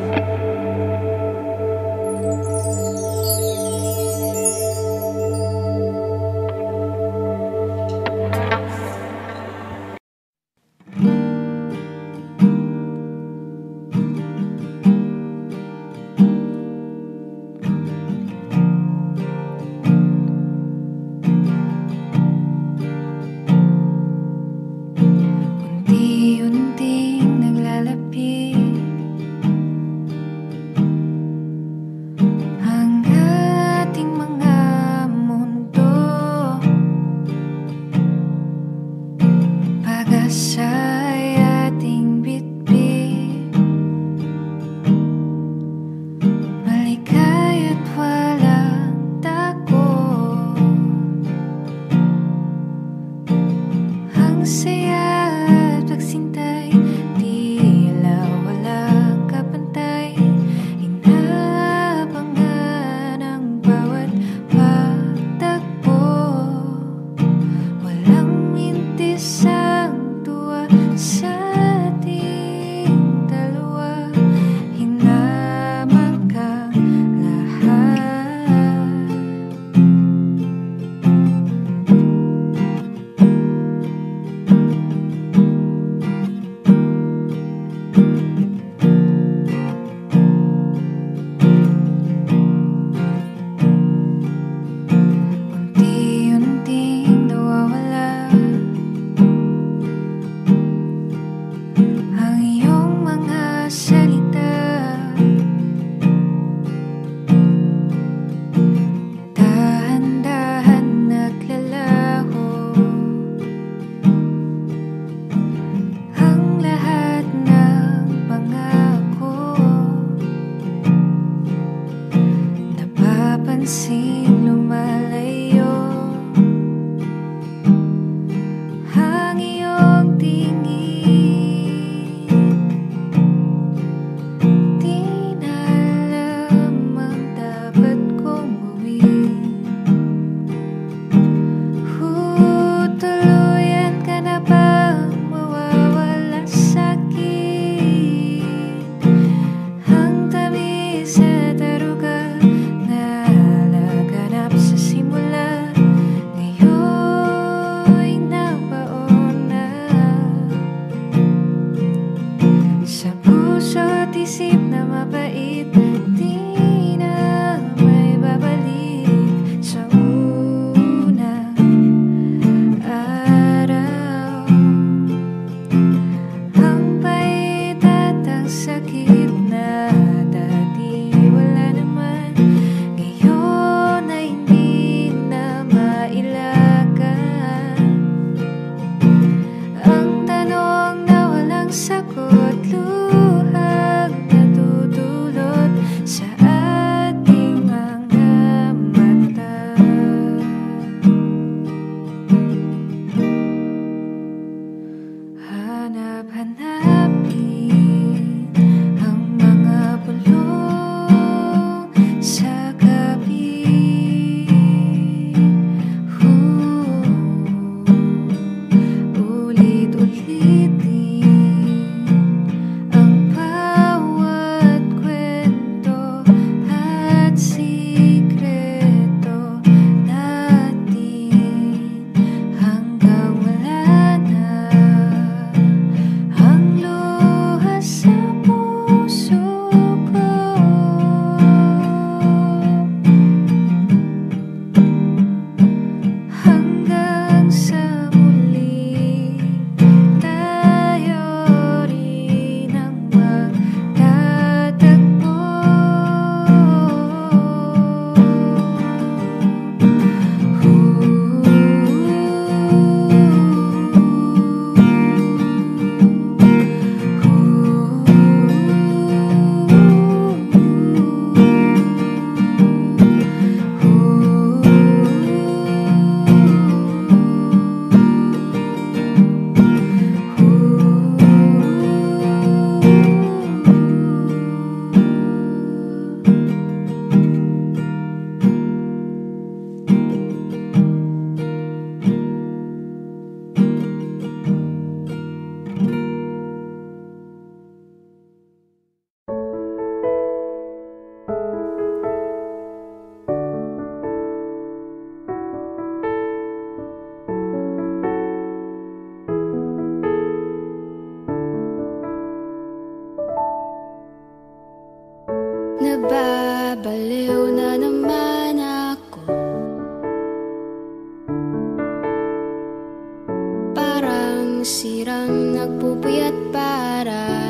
ang sirang nagpupuyat para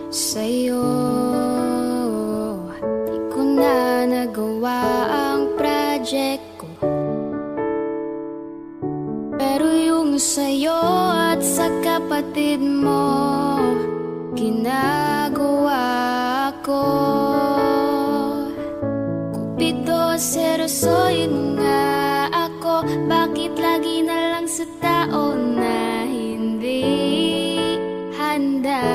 sa'yo. Di ko na nagawa ang project ko, pero yung sa'yo at sa kapatid mo ginagawa ko. Cupido, serosoyin mo nga ako. Bakit lagi na lang sa tao na hindi handa?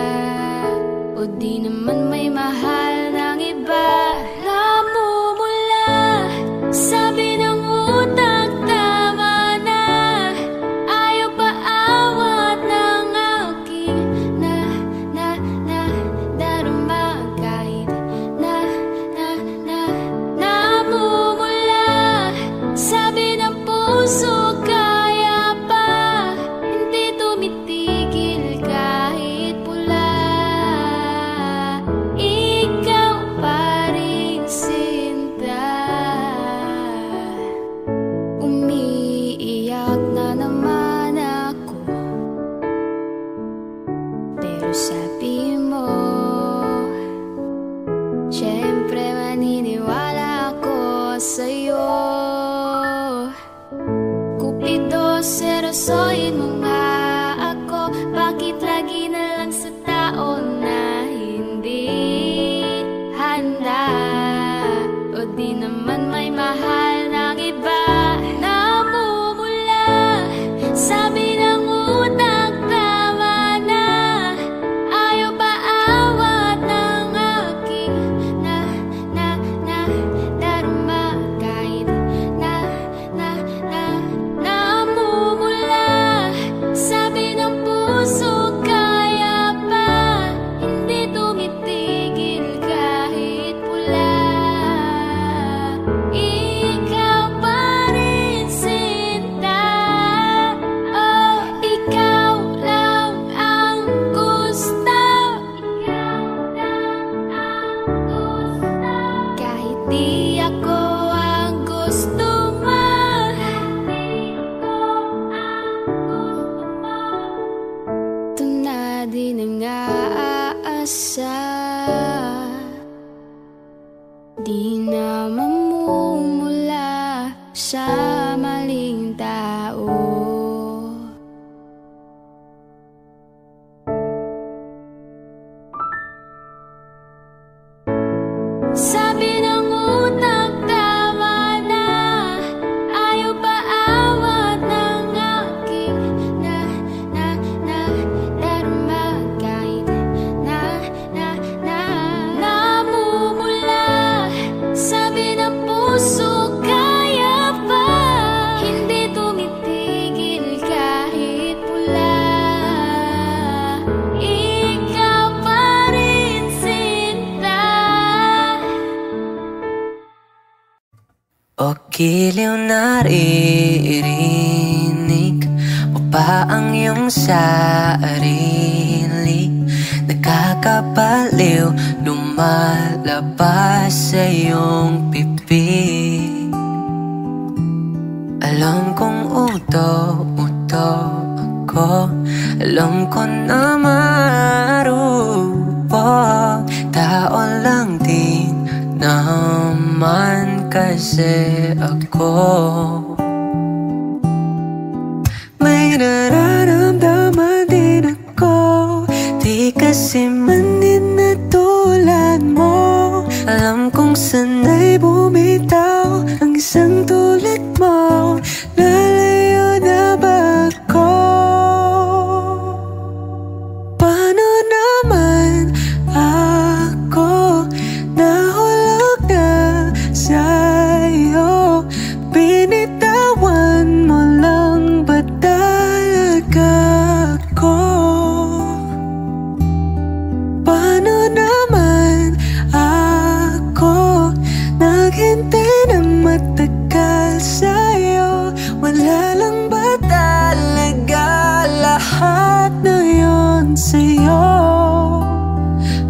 O di naman may mahal ng iba? Namumula, sabi ng utak, tama na. Ayaw pa awat ng aking darama. Kahit namumula, sabi ng puso, kaya pa. Hindi tumitigil kahit pula. Ikaw pa rin, sinta. Umiiyak na naman ako, pero sabi mo, siyempre maniniwala ako sa'yo. Cupido, serosoyin mo nga ako. Bakit lagi na lang sa tao na hindi handa? O di naman may mahal ng iba? Namumula, sabi ng utak, tama na. Ayaw pa awat ng aking darama. Kahit namumula, sabi ng puso, kaya pa. Hindi tumitigil kahit pula. Ikaw pa rin, sinta. Oh, ikaw lang ang gusto. Kahit di ako ang gusto mo. Ito na din ang aasa. Di na mamumula sa maling tao. Sabi ng utak, tama na. Ayaw pa awat ng aking darama. Kahit namumula, sabi ng puso, kaya pa. Hindi tumitigil kahit pula. Ikaw pa rin, sinta. O giliw naririnig mo pa ang iyong sarili? Nakakabaliw, lumalabas sa iyong bibig. Alam kong uto-uto ako, alam ko na marupok. Tao lang din naman kasi ako. May nararamdaman din ako, di kasi man din na tulad mo. Alam kong sanay bumitaw ang isang tulad mo. Lalayo na ba ako? Paano naman ako nahulog na sa'yo? Binitawan mo lang ba talaga ako? Paano naman ako naghintay ng matagal sa'yo? Wala lang ba talaga lahat na yun sa'yo?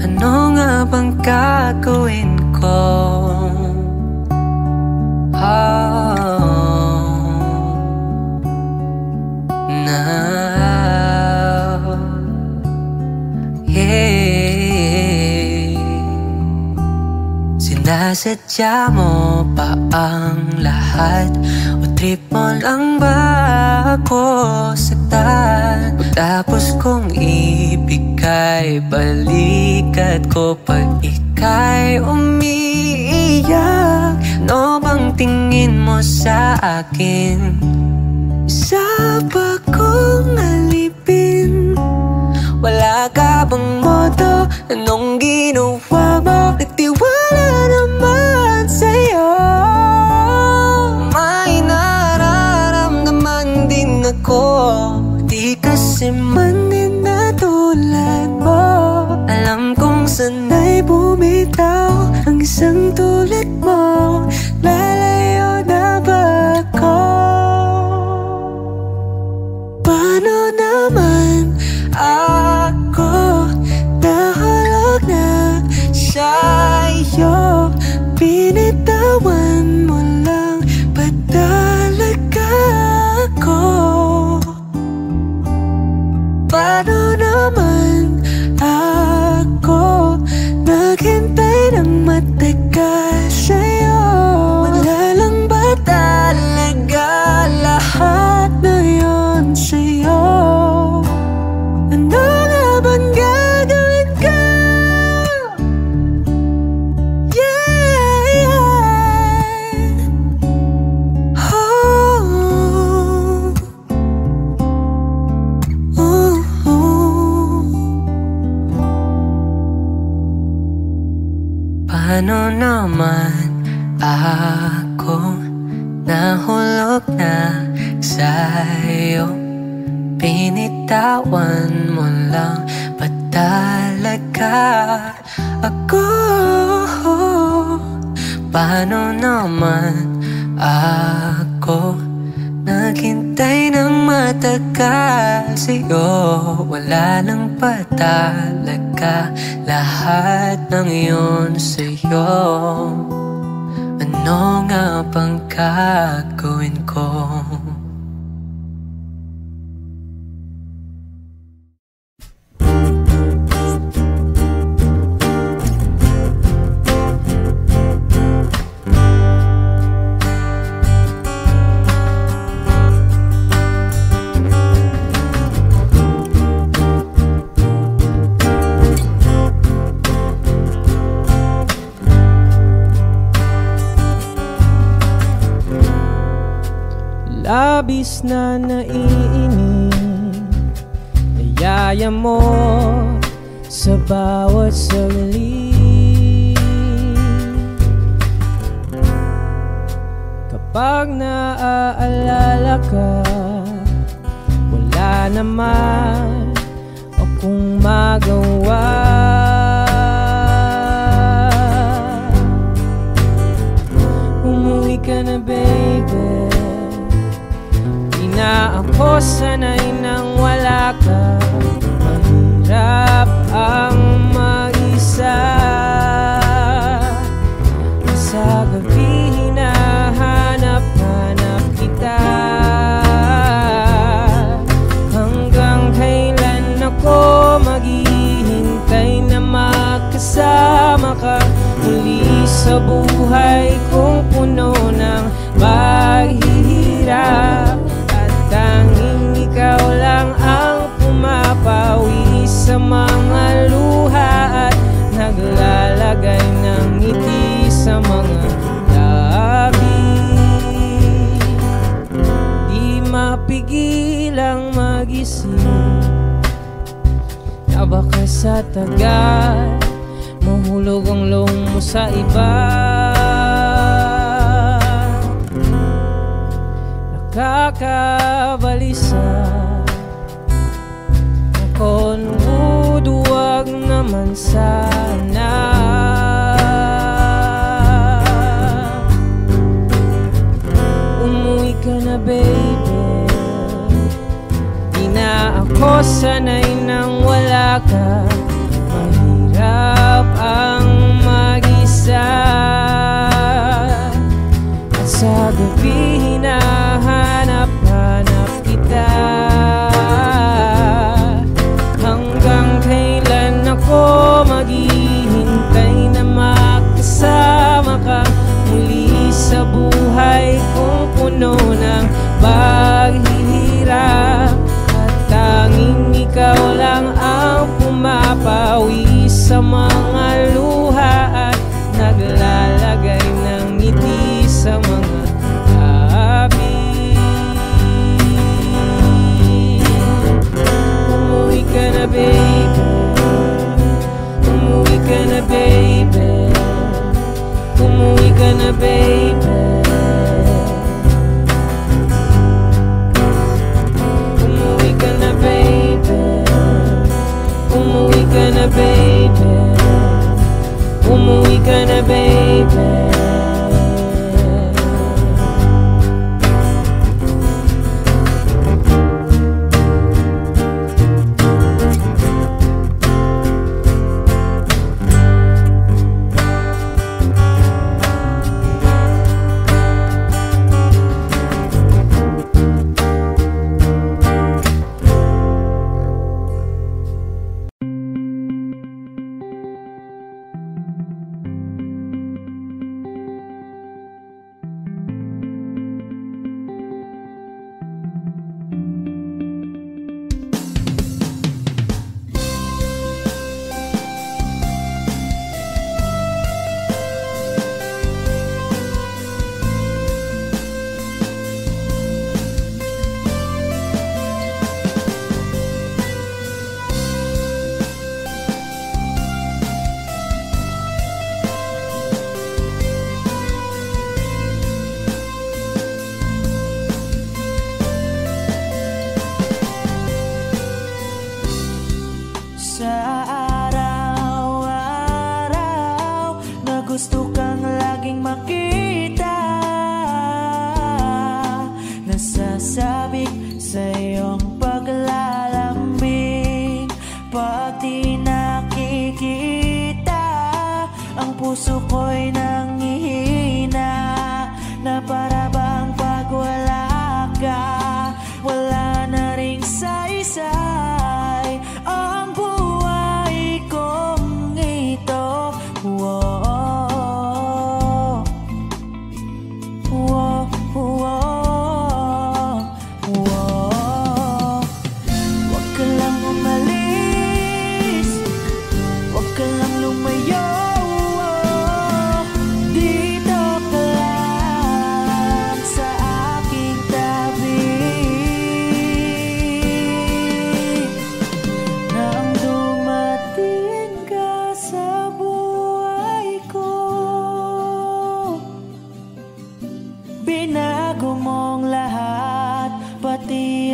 Ano nga bang gagawin ko? Na Sinasadya mo pa ang lahat? O trip mo lang ba ako saktan? Pagtapos kong ibigay, balikat ko pag ika'y umiiyak. Ano bang tingin mo sa akin? Isa ba kong alipin? Wala ka bang modo? Anong ginawa mo? Nagtiwala naman sa'yo. May nararamdaman din ako. Di kasi man din na tulad mo. Alam kong sana'y bumitaw ang isang tulad mo. Lalayo na ba ako? Paano naman ako nahulog na sa'yo? Binitawan mo lang ba talaga ako? Paano naman ako naghintay ng matagal sa'yo? Wala lang ba talaga lahat na yun sa'yo? Ano nga bang gagawin ko? Yeah, yeah. Oh, oh, oh. Paano naman ako nahulog na sa'yo? Binitawan mo lang ba talaga ako? Paano naman ako naghintay ng matagal sa'yo? Wala lang ba talaga lahat ng iyon sa'yo? Ano nga bang gagawin ko? Labis na naiinig, nayaya mo sa bawat saglit. Kapag naaalala ka, wala naman akong magawa. Umuwi ka na, baby. Na ako sanay nang wala ka. Mahirap ang mag-isa. Sa gabi hinahanap-hanap kita. Hanggang kailan ako maghihintay na makasama ka muli sa buhay kong puno ng paghihirap. Tanging ikaw lang ang pumapawi sa mga luha at naglalagay ng ngiti sa mga labi. Di mapigilang mag-isip na baka sa tagal mahulog ang loob mo sa iba. Kakabalisa ako, huwag naman sana. Umuwi ka na, baby. Di na ako sanay nang wala ka. Mahirap ang mag-isa. At sa gabi hinahanap-hanap kita. Hanggang kailan ako maghihintay na makasama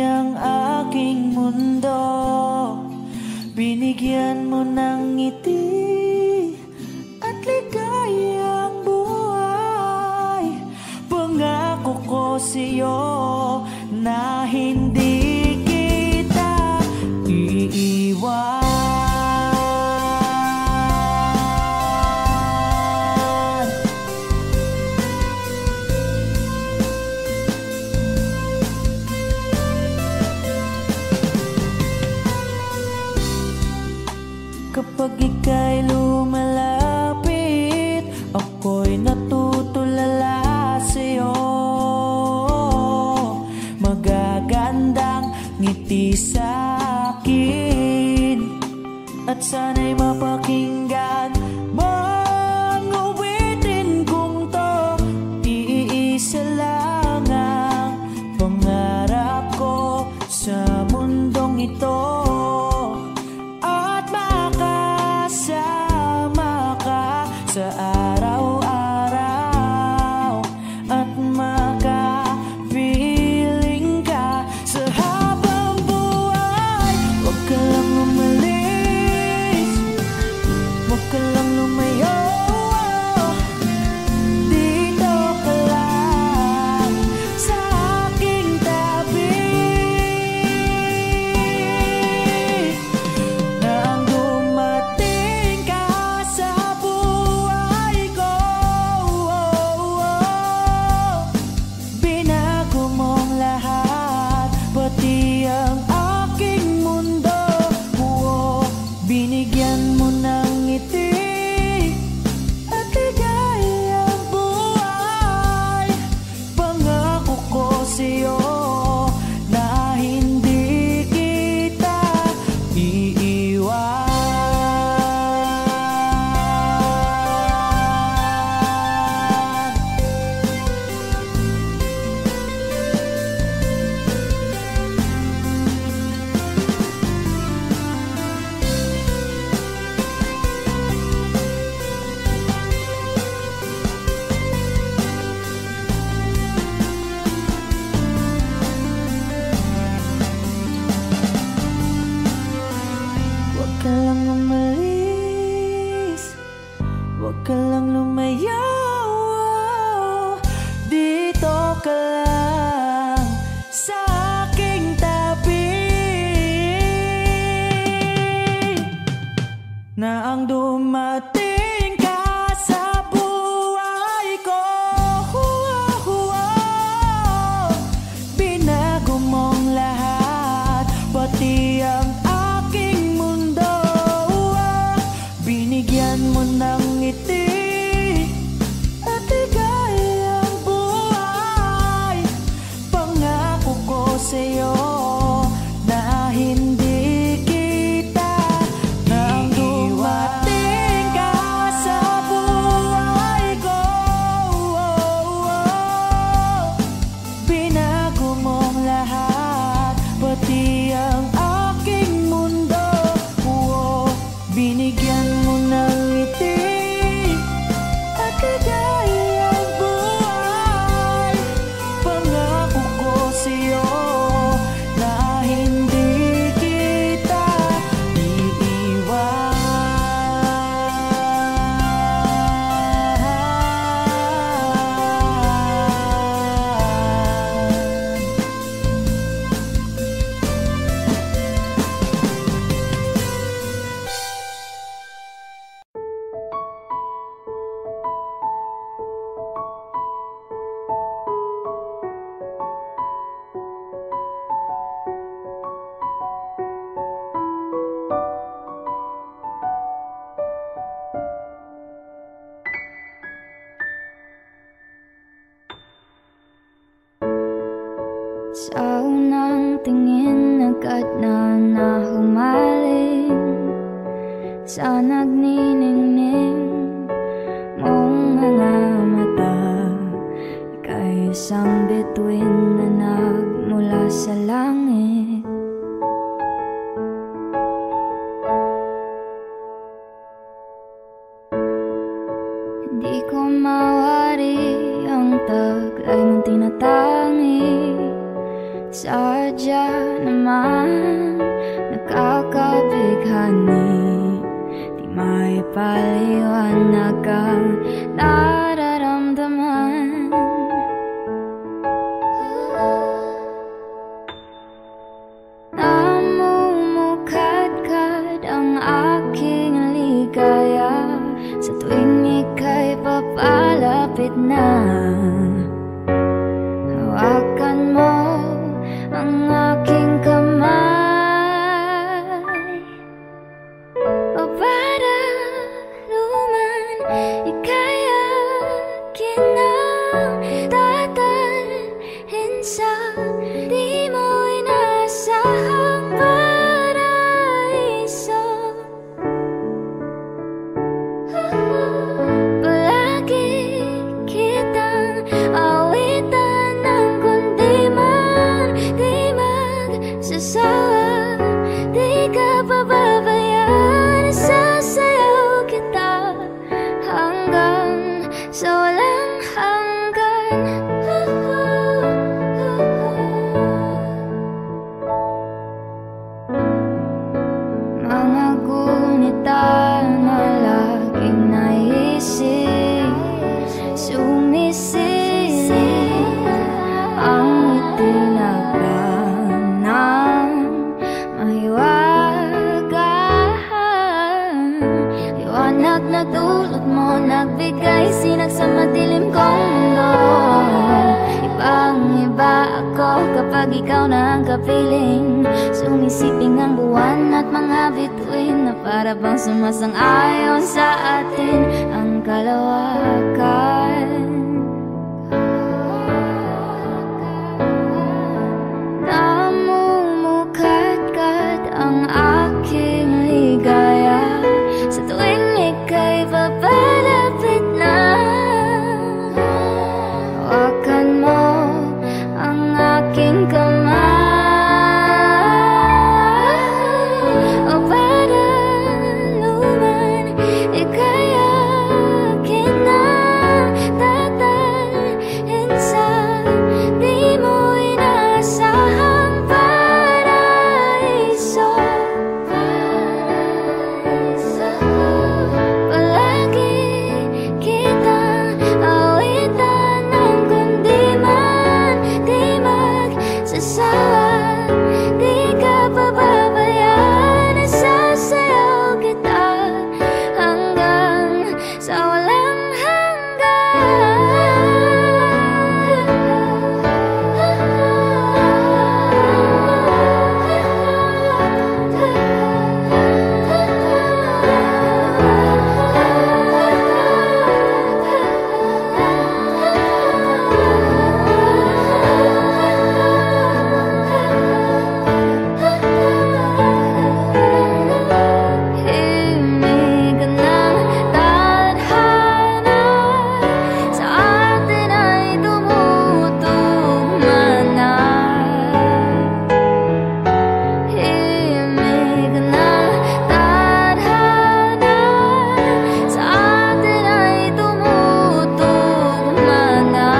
ang aking mundo. Binigyan mo ng ngiti at ligayang buhay. Pangako ko sa'yo na hindi kita iiwan. Kapag ika'y lumalapit, ako'y natutulala sa'yo. Magagandang ngiti sa'kin at sana'y mapakinggan mang awitin kong to. Iisa lang ang pangarap ko sa mundong ito, sa araw-araw at makapiling ka sa habang buhay. Huwag ka lang umalis, huwag ka lang lumayo. Dito ka lang sa aking tabi. Nang dumating ka sa pati ang aking mundo. Binigyan mo ng ngiti at ligayang buhay. Pangako ko sa'yo na hindi kita iiwan. Huwag ka lang umalis, huwag ka lang lumayo. Dito ka lang sa aking tabi. Na ang dumating ka sa buhay ko, binago mong lahat, pati ang aking mundo. Binigyan mo ng ngiti at ligayang buhay. Pangako ko sa'yo na hindi kita nang dumating ka sa buhay ko. Binago mong lahat, pati ang aking mundo. Binigyan mo ng ngiti at ligayang buhay. Pangako ko sa'yo na hindi kita iiwan. Sa unang tingin agad na nahumaling sa nagniningning mong mga mata. Ika'y isang bituin na nagmula sa langit. Hindi ko mawari ang taglay mong tinatangi. Sadya man nakakabighani, di maipaliwanag ang nararamdaman. Namumukadkad ang aking ligaya sa tuwing ika'y papalapit na. Hawakan mo ang aking kamay, o para luman ika'y akin nang dadalhin sa di mo inasahang paraiso. Palagi kitang awitan ng kundi man di magsasawa, di ka pababayaan. Sasayaw kita hanggang sa walang hanggan. Mga gunita na laging naisip, sumisilip ang itinagdan ng mahiwagaan. Liwanag na dulot mo, nagbigay sinag sa madilim kong mundo. Ibang-iba ako kapag ikaw na ang kapiling. Sumisiping ang buwan at mga bituin na para bang sumasang-ayon sa atin ang kalawakan. Namumukadkad ang aking ligaya sa tuwing ika'y papalapit na. Hawakan mo ang aking kamay, o para luman ika'y akin na dadalhin sa di mo inasahang paraiso. Palagi kitang awitan ng kundi man di magsasawa, di ka pababayaan. Sasayaw kita hanggang sa walang himig ng tadhana sa atin ay tumutugma na. Himig ng tadhana sa atin ay tumutugma na.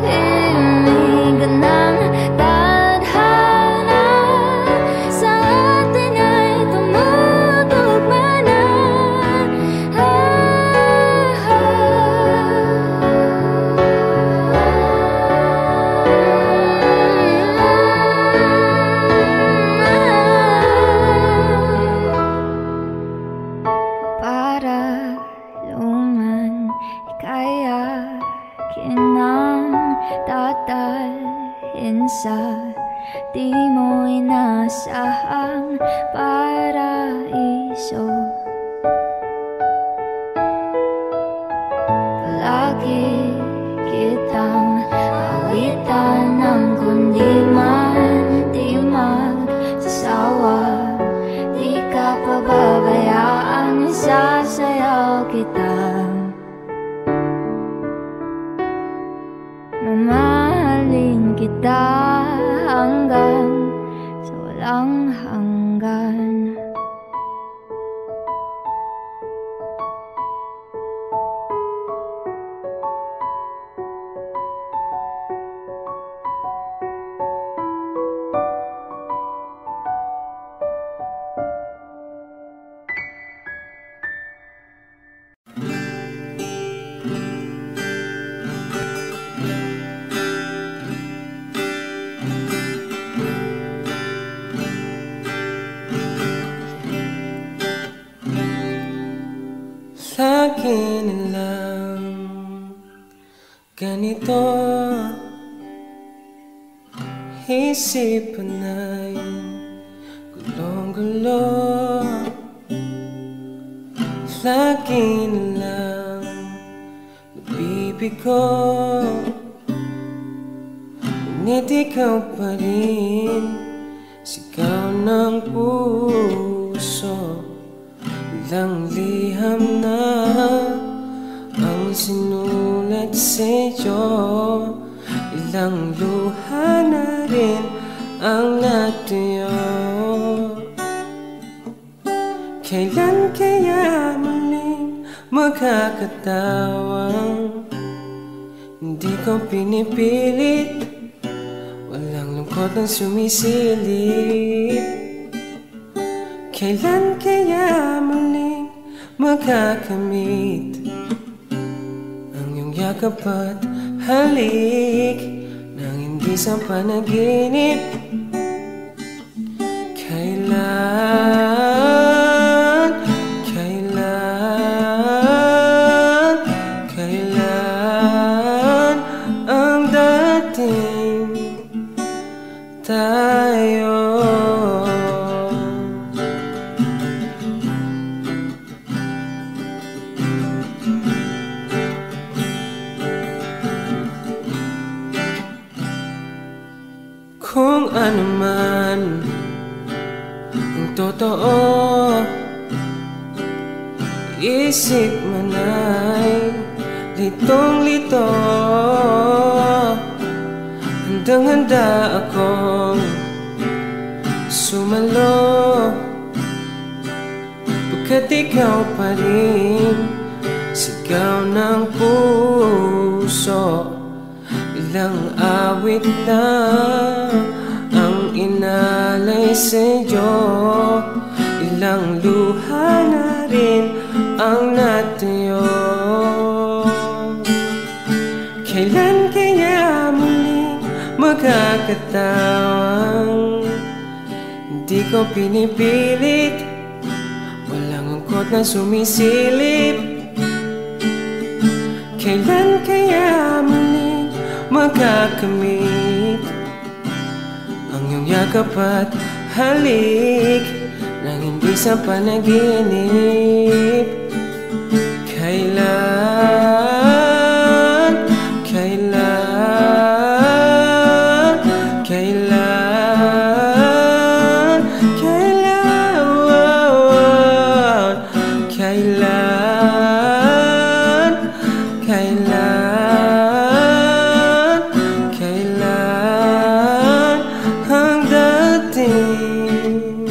Himig ng tadhana sa atin ay tumutugma na. Para luman ika'y akin nang dadalhin sa di mo inasahang paraiso. Palagi kitang awitan ng kundi man di magsasawa, di ka pababayaan. Sasayaw kita, mamahalin kita hanggang sa walang hanggan. akin lang. Ganito isipan ay gulong-gulo. Lagi na lang nabibigo, ngunit ikaw pa rin, sigaw ng puso. Ilang liham na ang sinulat sa'yo, ilang luha na rin ang natuyo. Kailan kaya muling magkakatawang hindi ko pinipilit, walang lungkot ang sumisilip. Kailan kaya muling magkakamit ang iyong yakap at halik nang hindi sa panaginip? Kailan ang dating tayo? Kung ano man ang totoo, isip man ay litong-lito. Handang-handa akong sumalo, pagkat ikaw pa rin, sigaw ng puso. Ilang awit na ang inalay sa'yo, ilang luha na rin ang natuyo. Kailan kaya muling magkakatawang hindi ko pinipilit, walang angkot na sumisilip? Kailan kaya muling magkakamit ang iyong yakap at halik nang hindi sa panaginip? Kailan ang dating?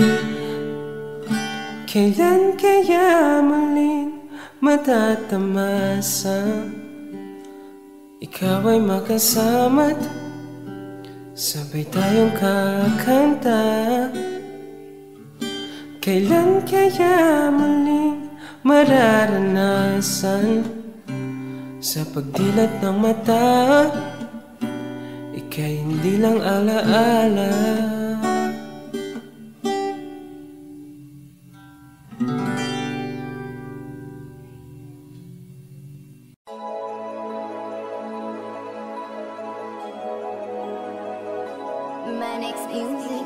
Kailan kaya muling matatamasa, ikaw ay makasama't sabay tayong kakanta? Kailan kaya muling mararanasan sa pagdilat ng mata, ika'y hindi lang alaala? Manix Music.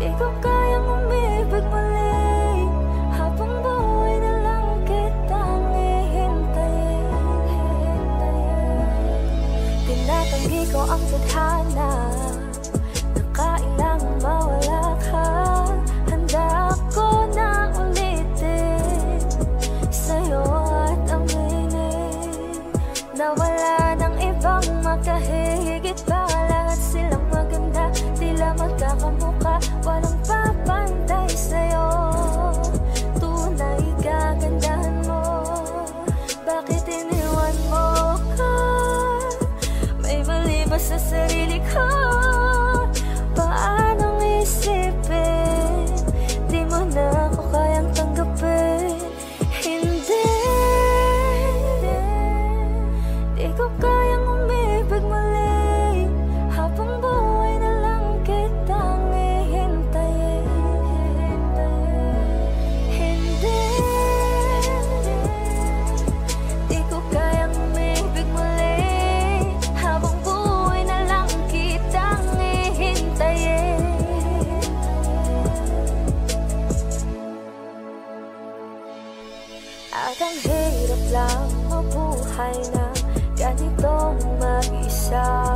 Di ko kayang umibig muli, habang buhay na lang kitang hihintayin. Tinatanggi ko ang tadhana, na kailangang mawala ka. Handa ako na ulitin sa'yo. At ang hirap lang mabuhay na ganitong mag-isa.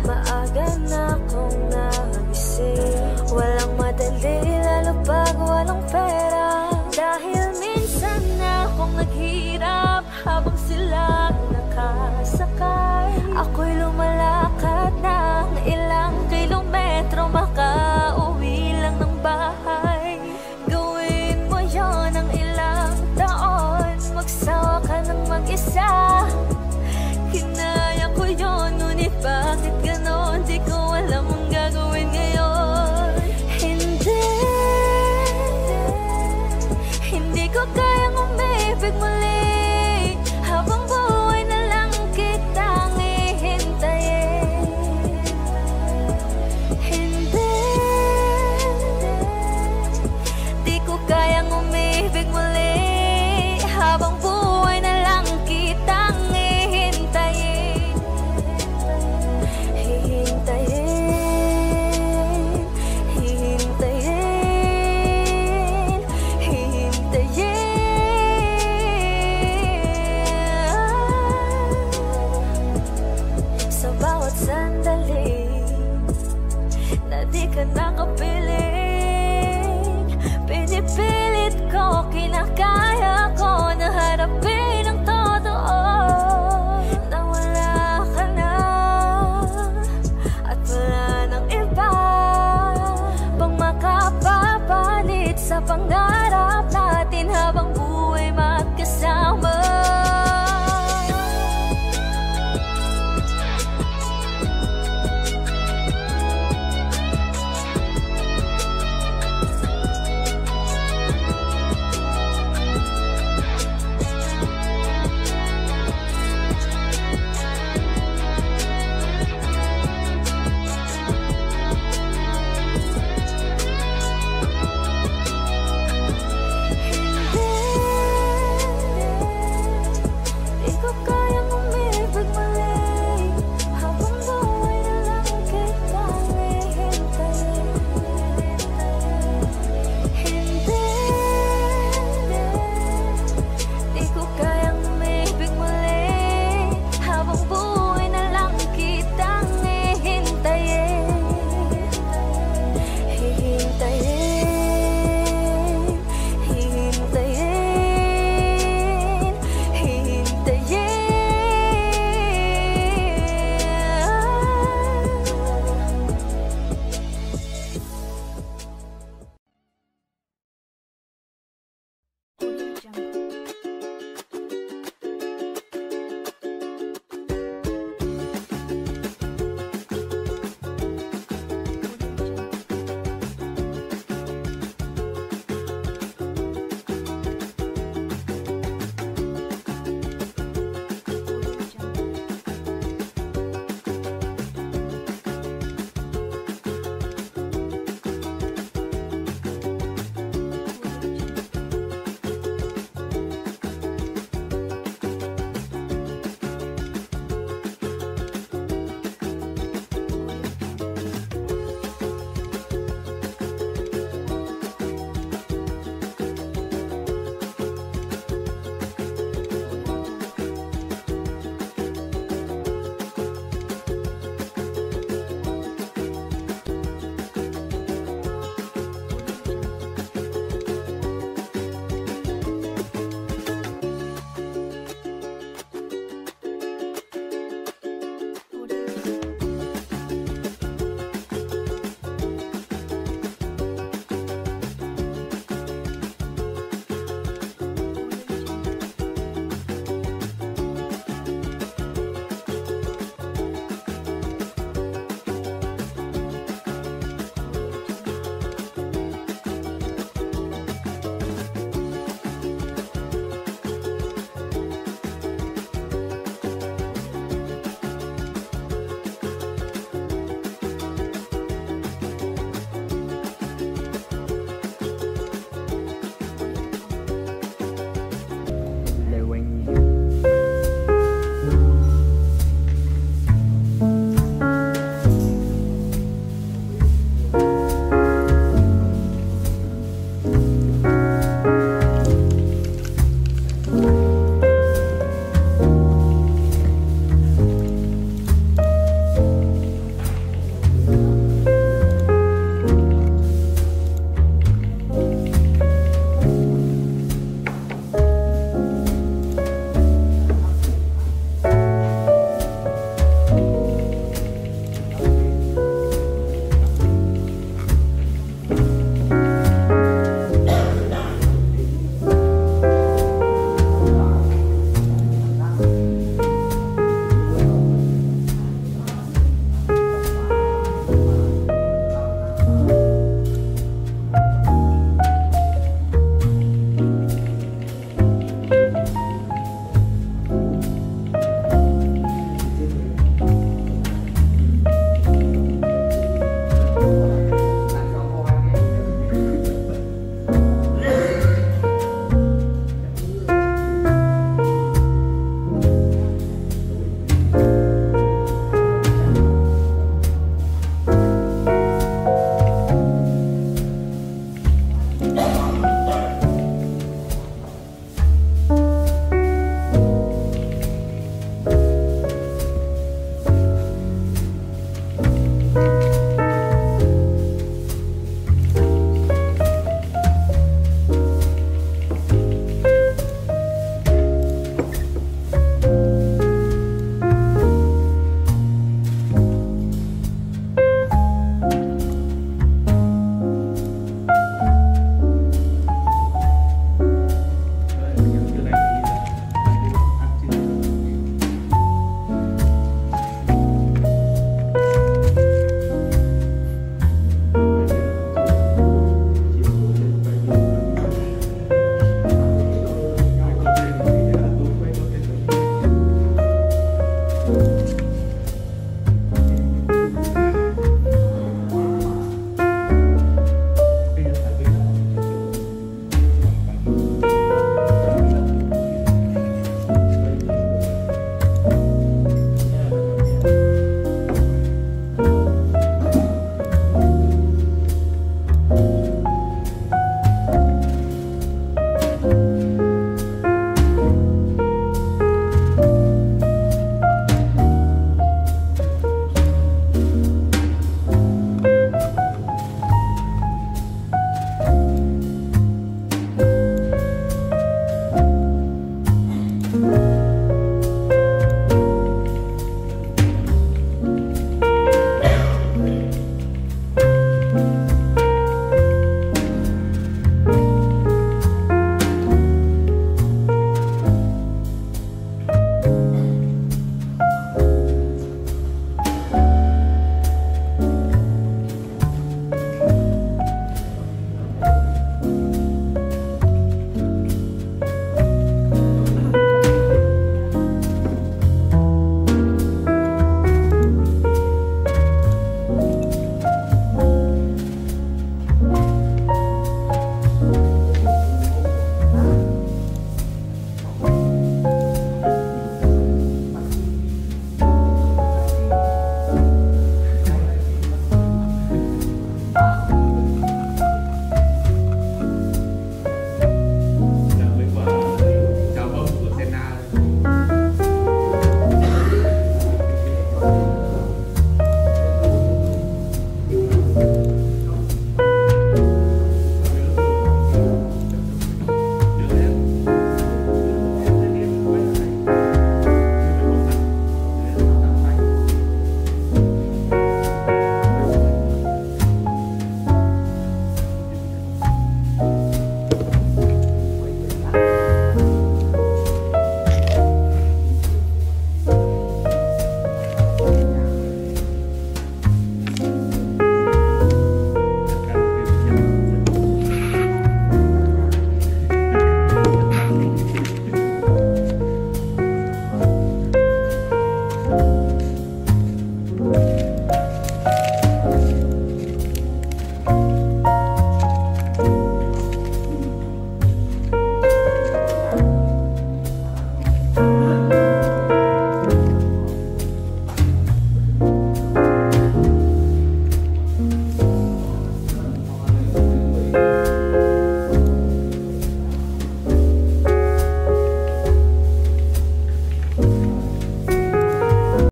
Maaga na akong nagising, walang madali lalo pag walang pera. Dahil minsan na akong naghirap habang sila nakasakay. Ako'y lumalakad ng ilang kilometro, makauwi lang ng bahay. Gawin mo yon ng ilang taon, magsawa ka ng mag-isa. Kinaya ko yun, ngunit bakit ganon? Di ko alam ang gagawin ngayon. Hindi ko kayang umibig muli habang